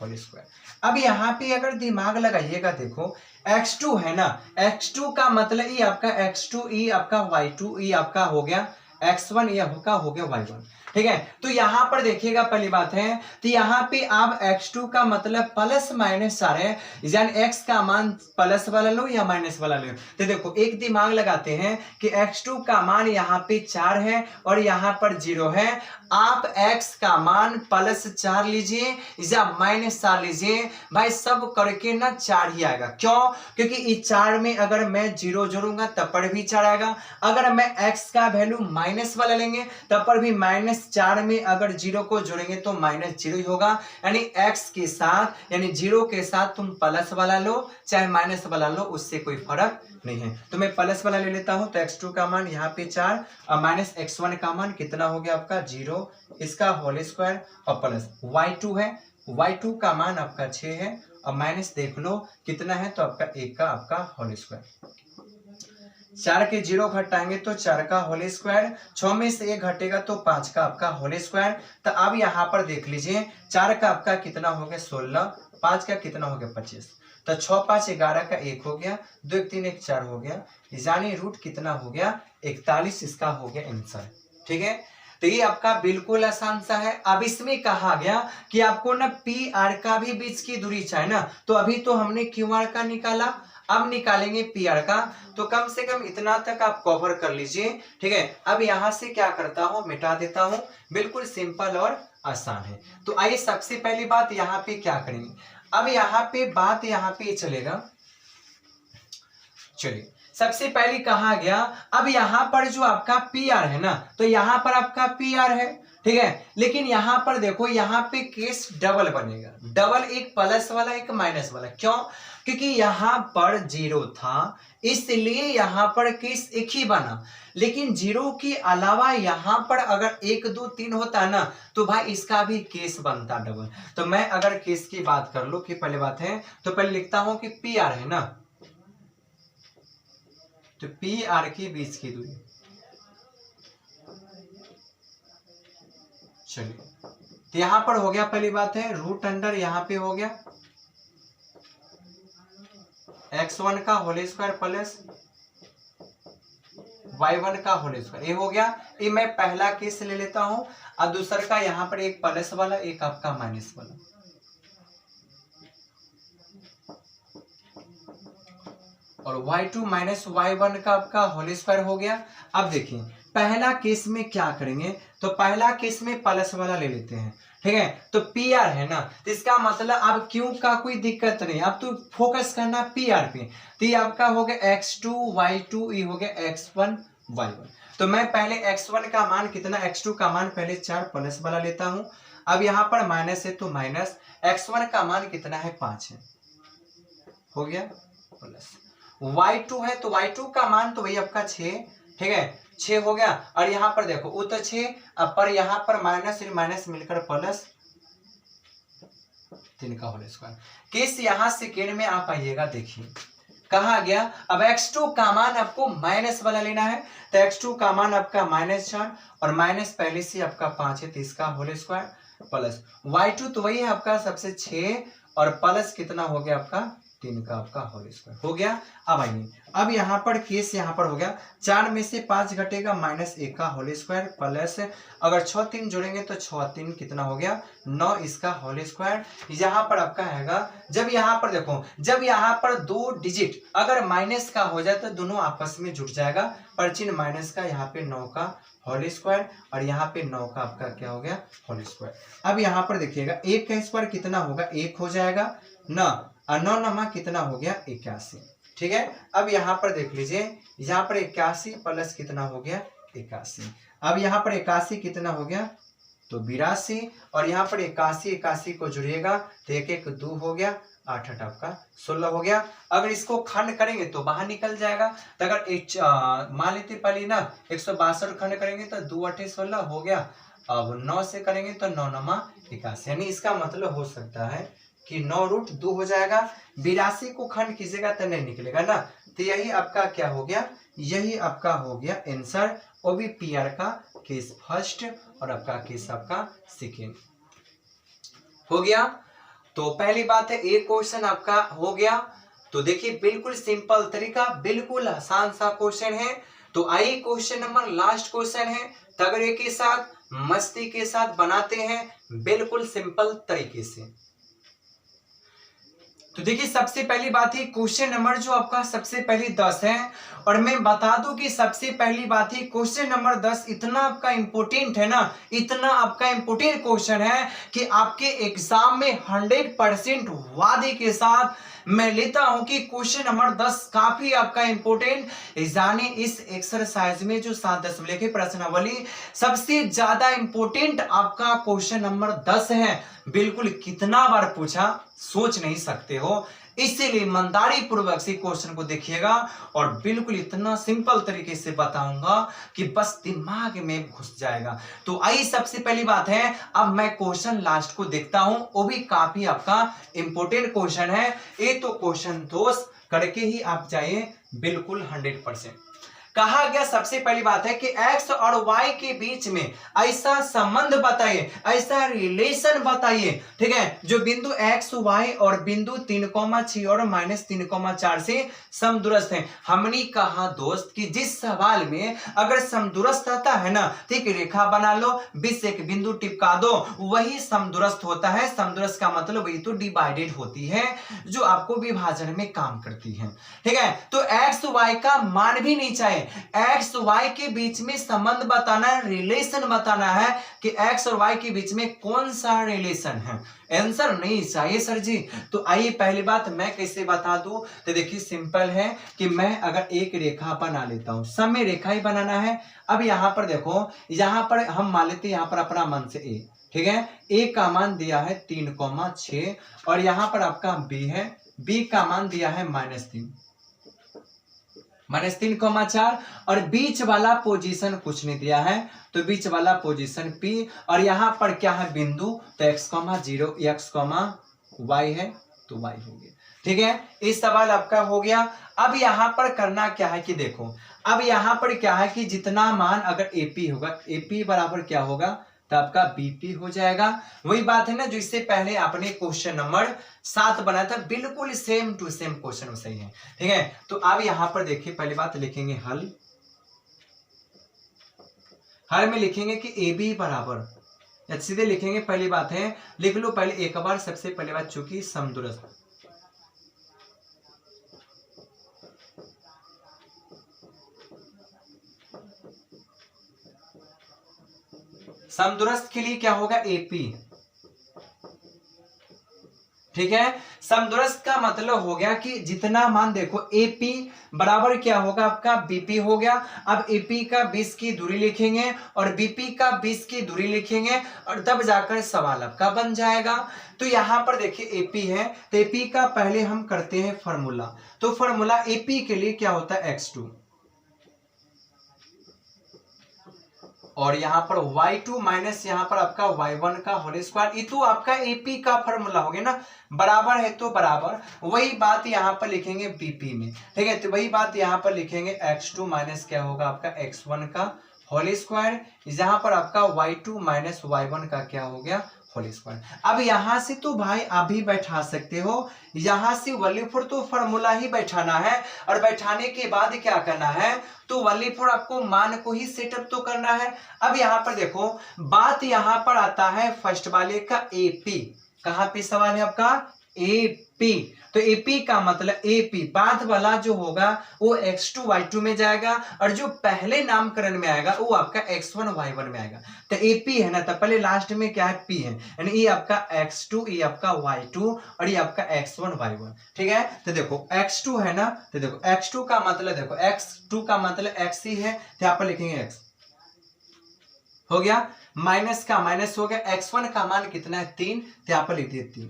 होल स्क्वायर। अब यहाँ पे अगर दिमाग लगाइएगा देखो x2 है ना, x2 का मतलब ये आपका x2, ये आपका y2, ये आपका हो गया x1, ये आपका हो गया y1, ठीक है। तो यहाँ पर देखिएगा पहली बात है, तो यहाँ पे आप x2 का मतलब प्लस माइनस 4 है, यानी x का मान प्लस वाला लो या माइनस वाला लो। तो देखो एक दिमाग लगाते हैं कि x2 का मान यहाँ पे 4 है और यहाँ पर 0 है, आप x का मान प्लस 4 लीजिए या माइनस 4 लीजिए, भाई सब करके ना 4 ही आएगा। क्यों, क्योंकि इस 4 में अगर मैं 0 जोड़ूंगा तब पर भी 4 आएगा, अगर मैं x का वैल्यू माइनस वाला लेंगे तब पर भी -4 में अगर 0 को जोड़ेंगे तो -0 ही होगा। यानी x के साथ यानी 0 के साथ तुम प्लस वाला लो चाहे माइनस वाला लो, उससे कोई फर्क नहीं है। तो मैं प्लस वाला ले लेता हूं, तो x2 का मान यहाँ पे 4 और माइनस x1 का मान कितना हो गया आपका 0, इसका होल स्क्वायर और प्लस y2 है, y2 का मान आपका 6 है और माइनस देख लो कितना है, तो आपका 1 का आपका होल स्क्वायर। 4 के 0 घटाएंगे तो 4 का होल स्क्वायर, 6 में से 1 घटेगा तो 5 का आपका होल स्क्वायर। तो अब यहाँ पर देख लीजिए 4 का आपका कितना हो गया 16, 5 का कितना हो गया 25, तो 6 5 11 का 1 हो गया, 2 1 3 1 4 हो गया, यानी रूट कितना हो गया 41, इसका हो गया आंसर, ठीक है। तो ये आपका बिल्कुल आसान सा है। अब इसमें कहा गया कि आपको ना पी आर का भी बीच की दूरी चाहिए ना, तो अभी तो हमने क्यू आर का निकाला, अब निकालेंगे पी आर का। तो कम से कम इतना तक आप कवर कर लीजिए, ठीक है। अब यहां से क्या करता हूं, मिटा देता हूं, बिल्कुल सिंपल और आसान है। तो आइए सबसे पहली बात यहाँ पे क्या करेंगे, अब यहाँ पे बात यहाँ पे चलेगा, चलिए सबसे पहले कहा गया, अब यहां पर जो आपका पी आर है ना, तो यहां पर आपका पी आर है, ठीक है। लेकिन यहां पर देखो यहाँ पे केस डबल बनेगा, डबल, एक प्लस वाला एक माइनस वाला। क्यों, क्योंकि यहां पर 0 था इसलिए यहां पर केस एक ही बना, लेकिन 0 के अलावा यहां पर अगर 1 2 3 होता ना तो भाई इसका भी केस बनता डबल। तो मैं अगर केस की बात कर लूं कि पहले बात है, तो पहले लिखता हूं कि पी आर है ना, तो पी आर की बीच की दूरी, चलिए तो यहां पर हो गया पहली बात है रूट अंडर, यहां पे हो गया x1 का होल स्क्वायर प्लस y1 का होल स्क्वायर, ये हो गया। ये मैं पहला केस ले लेता हूं, और दूसरा का यहां पर एक प्लस वाला एक आपका माइनस वाला, और y2 माइनस y1 का आपका होल स्क्वायर हो गया। अब देखिए पहला केस में क्या करेंगे, तो पहला केस में प्लस वाला ले लेते हैं, ठीक है। तो पी आर है ना, तो इसका मतलब अब क्यों का कोई दिक्कत नहीं, अब तो फोकस करना पी आर पे। तो ये आपका हो गया x2 y2, ये हो गया x1 y1। तो मैं पहले x1 का मान कितना, x2 का मान पहले 4 प्लस वाला लेता हूं। अब यहाँ पर माइनस है तो माइनस, x1 का मान कितना है 5 है, हो गया प्लस y2 है तो y2 का मान तो वही आपका 6, ठीक है 6 हो गया। और यहाँ पर देखो वो तो 6, अब पर यहाँ पर माइनस माइनस मिलकर प्लस 3 का होल स्क्वायर। केस यहाँ सेकेंड में आप आइएगा, देखिए कहा गया अब x2 का मान आपको माइनस वाला लेना है, तो x2 का मान आपका -4 और माइनस पहले से आपका 5 है तो इसका होल स्क्वायर प्लस y2 तो वही है आपका सबसे 6 और प्लस कितना हो गया आपका 3 का आपका होल स्क्वायर हो गया। अब आइए अब यहाँ पर केस यहाँ पर हो गया 4 में से 5 घटेगा -1 का होल स्क्वायर प्लस, अगर 6 3 जोड़ेंगे तो 6 3 कितना हो गया 9 इसका होल स्क्वायर। यहाँ पर आपका आएगा, जब यहाँ पर देखो जब यहाँ पर 2 डिजिट अगर माइनस का हो जाए तो दोनों आपस में जुड़ जाएगा, पर चिन्ह माइनस का, यहाँ पे 9 का होल स्क्वायर और यहाँ पे 9 का आपका क्या हो गया होल स्क्वायर। अब यहाँ पर देखिएगा 1 का स्क्वायर कितना होगा 1 हो जाएगा ना, और 9 नमा कितना हो गया 81, ठीक है। अब यहाँ पर देख लीजिए, यहाँ पर 81 प्लस कितना हो गया 81। अब यहाँ पर 81 कितना हो गया तो 82, और यहाँ पर 81 को जुड़िएगा तो 1 1 2 हो गया, 8 8 आपका 16 हो गया। अगर इसको खंड करेंगे तो बाहर निकल जाएगा, तो अगर मान लेते पहले ना 162 खंड करेंगे तो 2 8 16 हो गया। अब 9 से करेंगे तो 9 9 81, यानी इसका मतलब हो सकता है कि 9√2 हो जाएगा। 82 को खंड कीजिएगा तो नहीं निकलेगा ना, तो यही आपका क्या हो गया, यही आपका हो गया आंसर, वो भी पी आर का केस फर्स्ट और आपका केस आपका सेकेंड हो गया। तो पहली बात है एक क्वेश्चन आपका हो गया। तो देखिए बिल्कुल सिंपल तरीका, बिल्कुल आसान सा क्वेश्चन है। तो आइए क्वेश्चन नंबर लास्ट क्वेश्चन है, तगड़े के साथ मस्ती के साथ बनाते हैं बिल्कुल सिंपल तरीके से। तो देखिए सबसे पहली बात है क्वेश्चन नंबर जो आपका सबसे पहली 10 है, और मैं बता दूं कि सबसे पहली बात है क्वेश्चन नंबर 10 इतना आपका इंपोर्टेंट है ना, इतना आपका इंपोर्टेंट क्वेश्चन है कि आपके एग्जाम में 100% वादे के साथ मैं लेता हूं कि क्वेश्चन नंबर 10 काफी आपका इंपोर्टेंट। जाने इस एक्सरसाइज में जो 7 दशमलव की प्रश्नावली सबसे ज्यादा इंपोर्टेंट आपका क्वेश्चन नंबर 10 है। बिल्कुल कितना बार पूछा सोच नहीं सकते हो, इसीलिए ईमानदारी पूर्वक से क्वेश्चन को देखिएगा और बिल्कुल इतना सिंपल तरीके से बताऊंगा कि बस दिमाग में घुस जाएगा। तो आइए सबसे पहली बात है, अब मैं क्वेश्चन लास्ट को देखता हूं, वो भी काफी आपका इंपोर्टेंट क्वेश्चन है। ये तो क्वेश्चन दोस्त करके ही आप जाइए बिल्कुल 100%। कहा गया सबसे पहली बात है कि x और y के बीच में ऐसा संबंध बताइए, ऐसा रिलेशन बताइए, ठीक है, जो बिंदु x y और बिंदु 3,6 और -3,4 से समदूरस्थ है। हमने कहा दोस्त कि जिस सवाल में अगर समदूरस्थ आता है ना, ठीक, रेखा बना लो, बीच से एक बिंदु टिपका दो, वही समदूरस्थ होता है। समदूरस्थ का मतलब वही तो डिवाइडेड होती है, जो आपको विभाजन में काम करती है, ठीक है। तो x y का मान भी नहीं चाहिए, एक्स वाई के बीच में संबंध बताना है, रिलेशन बताना है कि एक्स और वाई के बीच में कौन सा रिलेशन है। आंसर नहीं चाहिए सर जी। तो आइए पहली बात मैं कैसे बता दूं, तो देखिए सिंपल है कि मैं अगर एक रेखा बना लेता हूं, सब में रेखा ही बनाना है। अब यहां पर देखो, यहां पर हम मान लेते हैं यहां पर अपना मान से ए, ठीक है, ए का मान दिया है 3,6 और यहां पर आपका बी है, बी का मान दिया है -3, -3,4 और बीच वाला पोजीशन कुछ नहीं दिया है, तो बीच वाला पोजीशन P और यहां पर क्या है बिंदु, तो x,0 x, y है तो y हो गया, ठीक है। इस सवाल आपका हो गया। अब यहां पर करना क्या है कि देखो, अब यहां पर क्या है कि जितना मान अगर AP होगा, AP बराबर क्या होगा, तो आपका BP हो जाएगा। वही बात है ना जो इससे पहले आपने क्वेश्चन नंबर 7 बनाया था, बिल्कुल सेम टू सेम क्वेश्चन सही है, ठीक है। तो अब यहां पर देखिए पहली बात लिखेंगे हल, हल में लिखेंगे कि AB बराबर, सीधे लिखेंगे, पहली बात है लिख लो पहले एक बार, सबसे पहली बात चूंकि समदूरस्थ, समदूरस्थ के लिए क्या होगा एपी, ठीक है। समदूरस्थ का मतलब हो गया कि जितना मान देखो एपी बराबर क्या होगा आपका बीपी हो गया। अब एपी का 20 की दूरी लिखेंगे और बीपी का 20 की दूरी लिखेंगे और तब जाकर सवाल आपका बन जाएगा। तो यहां पर देखिए एपी है तो एपी का पहले हम करते हैं फॉर्मूला। तो फॉर्मूला एपी के लिए क्या होता है x2 और यहाँ पर y2 माइनस यहाँ पर आपका y1 का होल स्क्वायर। ये तो आपका एपी का फॉर्मूला हो गया ना, बराबर है तो बराबर वही बात यहाँ पर लिखेंगे बीपी में, ठीक है। तो वही बात यहाँ पर लिखेंगे x2 माइनस क्या होगा आपका x1 का होल स्क्वायर, जहां पर आपका y2 माइनस y1 का क्या हो गया होल स्क्वायर। अब यहां से तो भाई आप भी बैठा सकते हो, यहां से वैल्यू फॉर तो फॉर्मूला ही बैठाना है और बैठाने के बाद क्या करना है तो वैल्यू फॉर आपको मान को ही सेटअप तो करना है। अब यहां पर देखो बात यहां पर आता है फर्स्ट वाले का एपी, कहां पे सवाल है आपका एपी। तो एपी का मतलब एपी बाद वाला जो होगा वो x2 y2 में जाएगा और जो पहले नामकरण में आएगा वो आपका x1 y1 में आएगा। तो एपी है ना तो पहले लास्ट में क्या है पी है, यानी ये आपका x2 ये आपका y2 और ये आपका x1 y1, ठीक है। तो देखो x2 है ना तो देखो x2 का मतलब देखो x2 का मतलब x ही है तो यहाँ पर लिखेंगे x हो गया, माइनस का माइनस हो गया, x1 का मान कितना है 3 तो यहाँ पर लिख दिए 3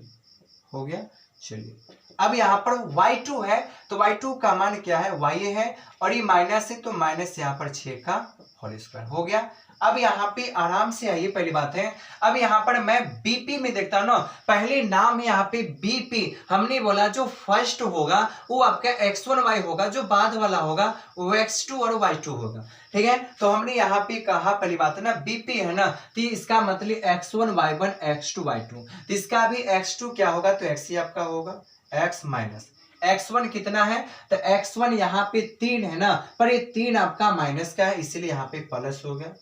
हो गया। चलिए अब यहाँ पर y2 है तो y2 का मान क्या है y है और ये माइनस है तो माइनस यहाँ पर 6 का होल स्क्वायर हो गया। अब यहाँ पे आराम से आइए, पहली बात है अब यहाँ पर मैं बीपी में देखता हूं ना, पहले नाम है यहाँ पे बीपी, हमने बोला जो फर्स्ट होगा वो आपका x1 y होगा, जो बाद वाला होगा वो x2 और y2 होगा, ठीक है। तो हमने यहाँ पे कहा पहली बात है ना बीपी है ना तो इसका मतलब x1 y1 x2 y2, तो इसका भी x2 क्या होगा तो x ही आपका होगा x माइनस x1 कितना है तो x1 यहाँ पे 3 है ना, पर ये 3 आपका माइनस का है इसलिए यहाँ पे प्लस हो गया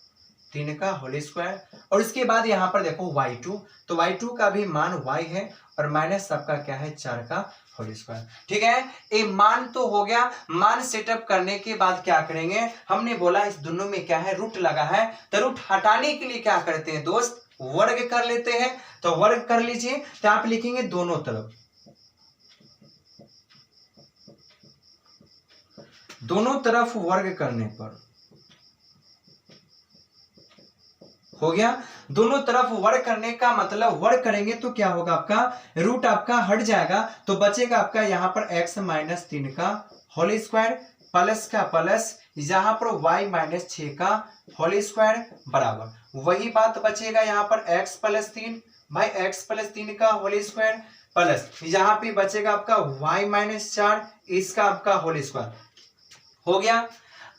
3 का होल स्क्वायर। और इसके बाद यहाँ पर देखो y2 तो y2 का भी मान y है और माइनस सबका क्या है 4 का होल स्क्वायर, ठीक है। ये मान तो हो गया, मान सेटअप करने के बाद क्या करेंगे, हमने बोला इस दोनों में क्या है रूट लगा है तो रूट हटाने के लिए क्या करते हैं दोस्त वर्ग कर लेते हैं। तो वर्ग कर लीजिए तो आप लिखेंगे दोनों तरफ, दोनों तरफ वर्ग करने पर हो गया। दोनों तरफ वर्ग करने का मतलब वर्ग करेंगे तो क्या होगा आपका रूट आपका हट जाएगा तो बचेगा आपका यहाँ पर x माइनस 3 का होल स्क्वायर प्लस का प्लस यहाँ पर y माइनस 6 का होल स्क्वायर बराबर वही बात बचेगा यहाँ पर x प्लस 3 भाई x प्लस 3 का होल स्क्वायर प्लस यहाँ पे बचेगा आपका y माइनस 4 इसका आपका होल स्क्वायर हो गया।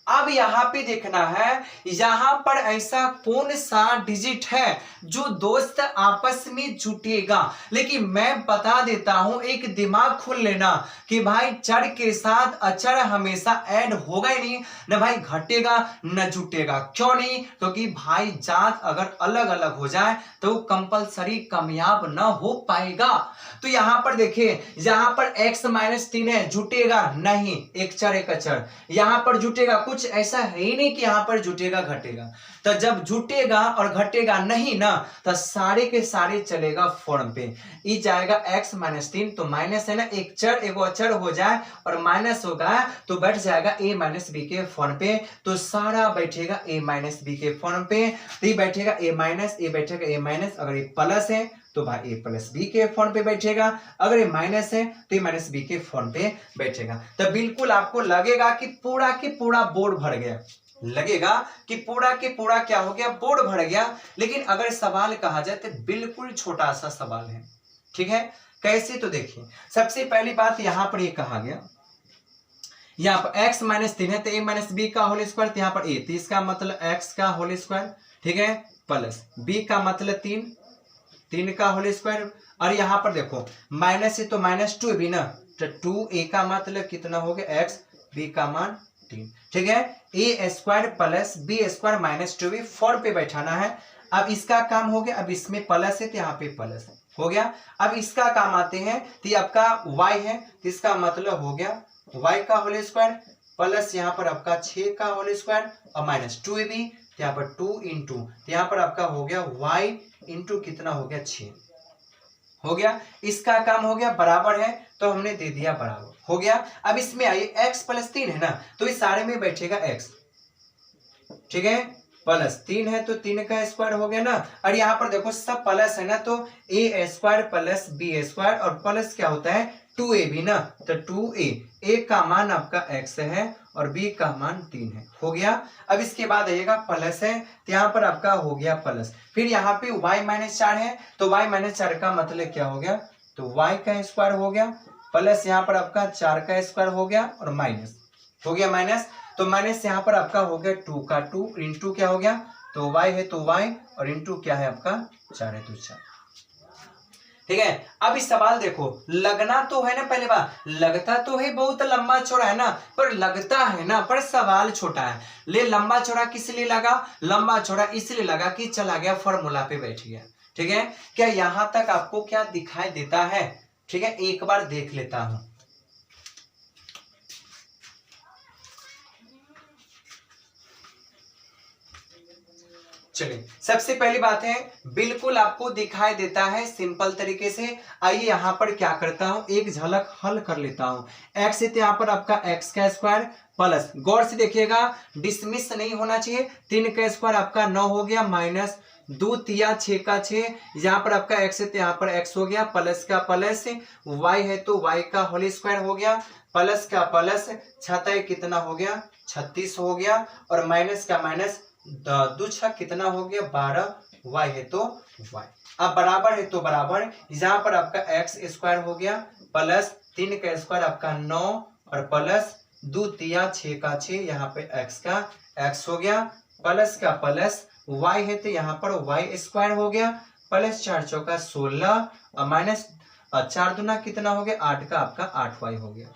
अब यहाँ पे देखना है यहाँ पर ऐसा कौन सा डिजिट है जो दोस्त आपस में जुटेगा, लेकिन मैं बता देता हूं एक दिमाग खोल लेना कि भाई चर के साथ अचर हमेशा ऐड होगा ही नहीं, न भाई घटेगा न जुटेगा। क्यों नहीं, क्योंकि भाई जात अगर अलग अलग हो जाए तो कंपलसरी कामयाब न हो पाएगा। तो यहाँ पर देखिए यहाँ पर x माइनस 3 है जुटेगा नहीं, एक चर एक अचर, यहाँ पर जुटेगा कुछ ऐसा है ही नहीं कि यहाँ पर जुटेगा घटेगा। तो जब जुटेगा और घटेगा नहीं ना तो सारे के सारे चलेगा फॉर्म पे, ई जाएगा x माइनस 3 तो माइनस है ना एक चर एगो अचर हो जाए और माइनस होगा तो बैठ जाएगा a माइनस बी के फॉर्म पे, तो सारा बैठेगा a माइनस बी के फॉर्म पे, तो ये बैठेगा a माइनस, ये बैठेगा a माइनस, अगर ये प्लस है तो भाई ए प्लस बी के फॉर्म पे बैठेगा, अगर ये माइनस है तो ये माइनस बी के फॉर्म पे बैठेगा। तो बिल्कुल आपको लगेगा कि पूरा के पूरा बोर्ड भर गया, लगेगा कि पूरा के पूरा क्या हो गया बोर्ड भर गया, लेकिन अगर सवाल कहा जाए तो बिल्कुल छोटा सा सवाल है, ठीक है। कैसे तो देखिए सबसे पहली बात यहाँ पर ये कहा गया यहाँ पर x माइनस 3 है तो a माइनस बी का होल स्क्वायर, यहाँ पर a तो इसका मतलब x का होल स्क्वायर, ठीक है, प्लस b का मतलब 3 का होल स्क्वायर, और यहाँ पर देखो माइनस है तो माइनस 2 भी ना तो 2a का मतलब कितना हो गया x, b का मान 3, ठीक है। a square plus b square minus 2b form पे बैठाना है। अब इसका काम हो गया, अब इसमें प्लस है तो यहाँ पे प्लस हो गया। अब इसका काम आते हैं तो ये आपका y है तो इसका मतलब हो गया y का होल स्क्वायर प्लस यहाँ पर आपका 6 का होल स्क्वायर और माइनस 2ab, यहाँ पर 2 इंटू, यहाँ पर आपका हो गया y इंटू कितना हो गया 6 हो गया। इसका काम हो गया, बराबर है तो हमने दे दिया बराबर हो गया। अब इसमें आइए x प्लस 3 है ना, तो इस सारे में बैठेगा x, ठीक है, प्लस 3 है तो 3 का स्क्वायर हो गया ना। और यहाँ पर देखो सब प्लस है ना, तो a square plus b square और प्लस क्या होता है 2ab ना, तो 2a, a का मान आपका x है और b का मान 3 है हो गया। अब इसके बाद आइएगा प्लस है तो यहाँ पर आपका हो गया प्लस, फिर यहाँ पे y माइनस 4 है तो y माइनस 4 का मतलब क्या हो गया, तो y का स्क्वायर हो गया प्लस यहाँ पर आपका 4 का स्क्वायर हो गया और माइनस हो गया माइनस, तो माइनस यहाँ पर आपका हो गया 2 का 2 इंटू क्या हो गया, तो y है तो y और इंटू क्या है आपका 4 है तो 4, ठीक है। अब इस सवाल देखो, लगना तो है ना, पहले बार लगता तो है बहुत लंबा चौड़ा है ना, पर लगता है ना, पर सवाल छोटा है। ले लंबा चौड़ा किस लिए लगा, लंबा चौड़ा इसलिए लगा कि चला गया फॉर्मूला पे बैठ गया, ठीक है। क्या यहां तक आपको क्या दिखाई देता है, ठीक है, एक बार देख लेता हूं। चलिए सबसे पहली बात है, बिल्कुल आपको दिखाई देता है सिंपल तरीके से। आइए यहाँ पर क्या करता हूं, एक झलक हल कर लेता हूं। x है तो यहाँ पर आपका x का स्क्वायर प्लस, गौर से देखिएगा डिसमिस नहीं होना चाहिए, 3 का स्क्वायर आपका 9 हो गया माइनस 2 तिया 6 का 6, यहाँ पर आपका x है तो यहाँ पर x हो गया, प्लस का प्लस, y है तो y का होल स्क्वायर हो गया, प्लस का प्लस, छाता कितना हो गया 36 हो गया और माइनस का माइनस, दो छह कितना हो गया 12, y है तो y। अब बराबर है तो बराबर, यहाँ पर आपका x स्क्वायर हो गया प्लस 3 का स्क्वायर आपका 9 और प्लस 2 तिया 6 का 6, यहाँ पे x का x हो गया, प्लस का प्लस, y है तो यहाँ पर y स्क्वायर हो गया, प्लस 4 चौका 16 और माइनस 4 दूना कितना हो गया 8 का आपका 8y हो गया,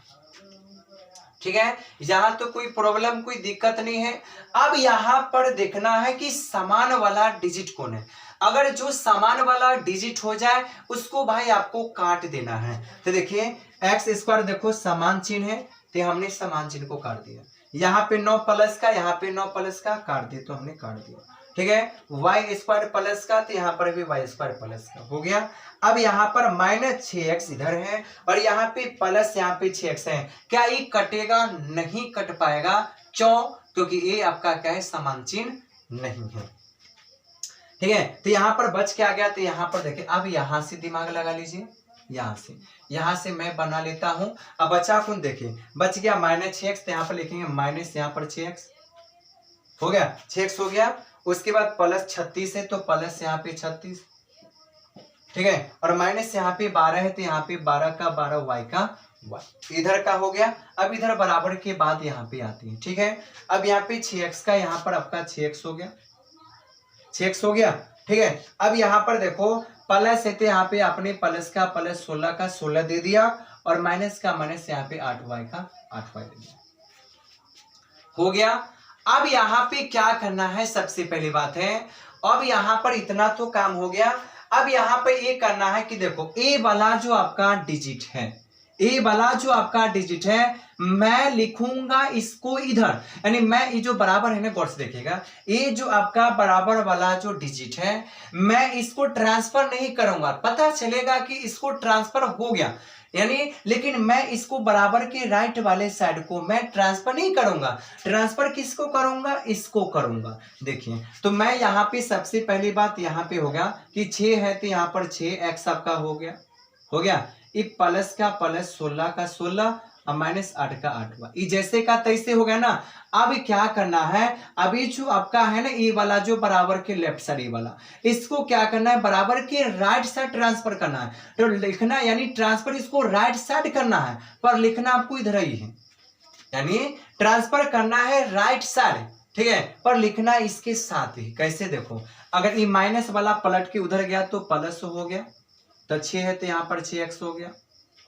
ठीक है। यहां तो कोई प्रॉब्लम कोई दिक्कत नहीं है। अब यहां पर देखना है कि समान वाला डिजिट कौन है। अगर जो समान वाला डिजिट हो जाए उसको भाई आपको काट देना है। तो देखिए एक्स स्क्वायर देखो समान चिन्ह है तो हमने समान चिन्ह को काट दिया, यहाँ पे 9 प्लस का, यहाँ पे 9 प्लस का काट दिया तो हमने काट दिया, ठीक है। वाई स्क्वायर प्लस का तो यहाँ पर भी वाई स्क्वायर प्लस का हो गया। अब यहाँ पर माइनस 6x इधर है और यहाँ पे प्लस यहाँ पे 6x है, क्या ये कटेगा, नहीं कट पाएगा, क्यों, क्योंकि ये आपका क्या है समान चिन्ह नहीं है, ठीक है। तो यहाँ पर बच क्या गया, तो यहाँ पर देखिए अब यहाँ से दिमाग लगा लीजिए, यहाँ से मैं बना लेता हूं। अब बचा कौन, देखिए बच गया माइनस 6x, तो यहाँ पर लिखेंगे माइनस यहाँ पर 6x हो गया, 6x हो गया। उसके बाद प्लस 36 है तो प्लस यहाँ पे 36, ठीक है, और माइनस यहाँ पे 12 है तो यहाँ पे 12 का 12 y का y इधर का हो गया। अब इधर बराबर के बाद यहाँ पे आती है, ठीक है। अब यहाँ पे 6x का यहाँ पर आपका 6x हो गया, 6x हो गया, ठीक है। अब यहाँ पर देखो प्लस है तो यहाँ पे आपने प्लस का प्लस 16 का 16 दे दिया और माइनस का माइनस यहाँ पे 8y का 8y दे दिया, हो गया। अब यहाँ पे क्या करना है, सबसे पहली बात है, अब यहाँ पर इतना तो काम हो गया। अब यहाँ पे ये करना है कि देखो a वाला जो आपका डिजिट है, a वाला जो आपका डिजिट है मैं लिखूंगा इसको इधर, यानी मैं ये जो बराबर है ना, गौर से देखिएगा, ये जो आपका बराबर वाला जो डिजिट है मैं इसको ट्रांसफर नहीं करूंगा, पता चलेगा कि इसको ट्रांसफर हो गया यानी, लेकिन मैं इसको बराबर के राइट वाले साइड को मैं ट्रांसफर नहीं करूंगा। ट्रांसफर किसको करूंगा, इसको करूंगा। देखिए तो मैं यहाँ पे सबसे पहली बात यहाँ पे होगा कि 6 है तो यहाँ पर 6x आपका हो गया, ये प्लस का प्लस 16 का 16 और माइनस 8 का 8 ये जैसे का तैसे हो गया ना। अब क्या करना है, अभी जो आपका है ना ये वाला जो बराबर के लेफ्ट साइड ये वाला, इसको क्या करना है बराबर के राइट साइड ट्रांसफर करना है। तो लिखना यानी ट्रांसफर इसको राइट साइड करना है, पर लिखना आपको इधर ही है, यानी ट्रांसफर करना है राइट साइड, ठीक है, पर लिखना इसके साथ ही। कैसे देखो, अगर ये माइनस वाला पलट के उधर गया तो प्लस हो गया, तो 6 है तो यहाँ पर 6x हो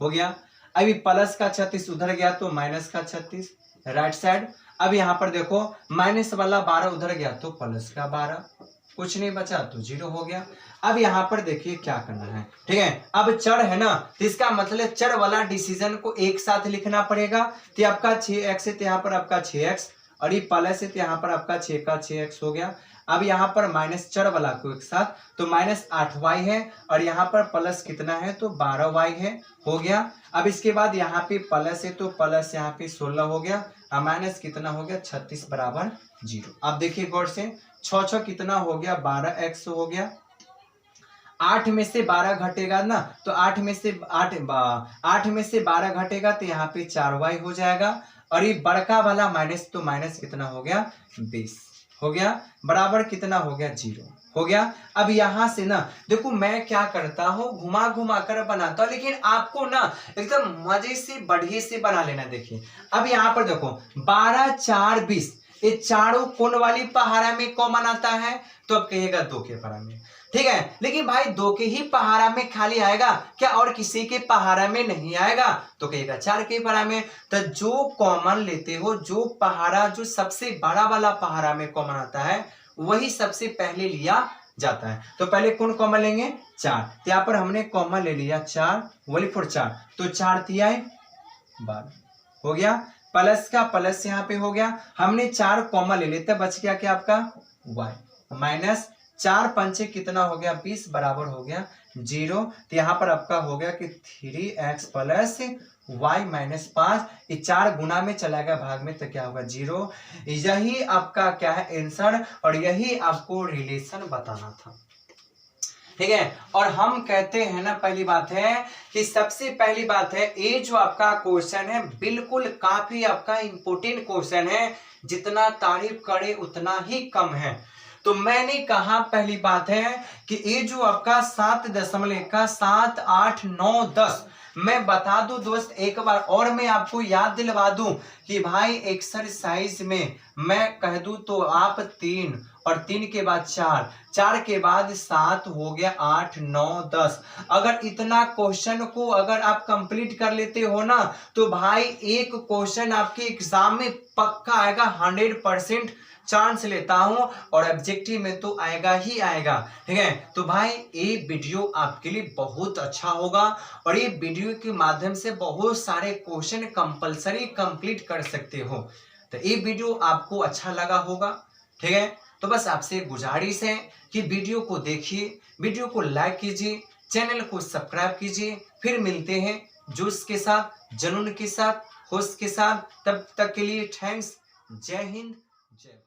गया। अभी प्लस का 36 उधर गया तो माइनस का 36 राइट साइड। अब यहाँ पर देखो माइनस वाला 12 उधर गया तो प्लस का 12 कुछ नहीं बचा तो 0 हो गया। अब यहाँ पर देखिए क्या करना है, ठीक है। अब चर है ना, तो इसका मतलब चर वाला डिसीजन को एक साथ लिखना पड़ेगा। तो आपका 6x है तो यहाँ पर आपका 6x, और ये प्लस है तो यहाँ पर आपका 6 का 6x हो गया। अब यहाँ पर माइनस चर वाला को एक साथ, तो माइनस 8y है, और यहाँ पर प्लस कितना है तो 12y है, हो गया। अब इसके बाद यहाँ पे प्लस है तो प्लस यहाँ पे 16 हो गया, और माइनस कितना हो गया 36 बराबर 0। अब देखिए गौर से, 6 कितना हो गया 12x हो गया। 8 में से 12 घटेगा ना, तो 8 में से 12 घटेगा तो यहाँ पे 4y हो जाएगा, और ये बड़का वाला माइनस, तो माइनस कितना हो गया 20 हो गया, बराबर कितना हो गया 0 हो गया। अब यहां से ना देखो मैं क्या करता हूं, घुमा घुमा कर बनाता हूं, लेकिन आपको ना एकदम मजे से बढ़िया से बना लेना। देखिए अब यहाँ पर देखो 12 4 20, ये चारों कौन वाली पहाड़ा में कॉमन आता है, तो अब कहिएगा 2 के पहाड़ा में, ठीक है। लेकिन भाई 2 के ही पहाड़ा में खाली आएगा क्या, और किसी के पहाड़ा में नहीं आएगा, तो कहिएगा 4 के पहाड़ा में। तो जो कॉमन लेते हो, जो पहाड़ा जो सबसे बड़ा वाला पहाड़ा में कॉमन आता है, वही सबसे पहले लिया जाता है। तो पहले कौन कॉमन लेंगे 4, तो यहाँ पर हमने कॉमन ले लिया 4, वही 4, तो 4 तिया 12 हो गया, प्लस का प्लस यहाँ पे हो गया। हमने 4 कॉमन ले लेते, बच गया क्या आपका y, माइनस 4 पंचे कितना हो गया 20 बराबर हो गया 0। तो यहाँ पर आपका हो गया कि 3x प्लस y माइनस 5, ये 4 गुना में चला गया भाग में, तो क्या होगा 0। यही आपका क्या है आंसर, और यही आपको रिलेशन बताना था, ठीक है। और हम कहते हैं ना, पहली बात है कि सबसे पहली बात है, ये जो आपका क्वेश्चन है बिल्कुल काफी आपका इंपोर्टेंट क्वेश्चन है, जितना तारीफ करे उतना ही कम है। तो मैंने कहा पहली बात है कि ये जो आपका 7.1 का 7 8 9 10, मैं बता दूं दोस्त एक बार और मैं आपको याद दिलवा दूं कि भाई एक्सरसाइज में मैं कह दूं तो आप 3, और 3 के बाद 4, 4 के बाद 7 हो गया 8 9 10। अगर इतना क्वेश्चन को अगर आप कंप्लीट कर लेते हो ना, तो भाई एक क्वेश्चन आपके एग्जाम में पक्का आएगा, 100% चांस लेता हूं, और ऑब्जेक्टिव में तो आएगा ही आएगा, ठीक है। तो भाई ये वीडियो आपके लिए बहुत अच्छा होगा, और ये वीडियो के माध्यम से बहुत सारे क्वेश्चन कंपलसरी कंप्लीट कर सकते हो। तो ये वीडियो आपको अच्छा लगा होगा, ठीक है। तो बस आपसे गुजारिश है कि वीडियो को देखिए, वीडियो को लाइक कीजिए, चैनल को सब्सक्राइब कीजिए। फिर मिलते हैं जोश के साथ, जुनून के साथ, होश के साथ। तब तक के लिए थैंक्स। जय हिंद, जय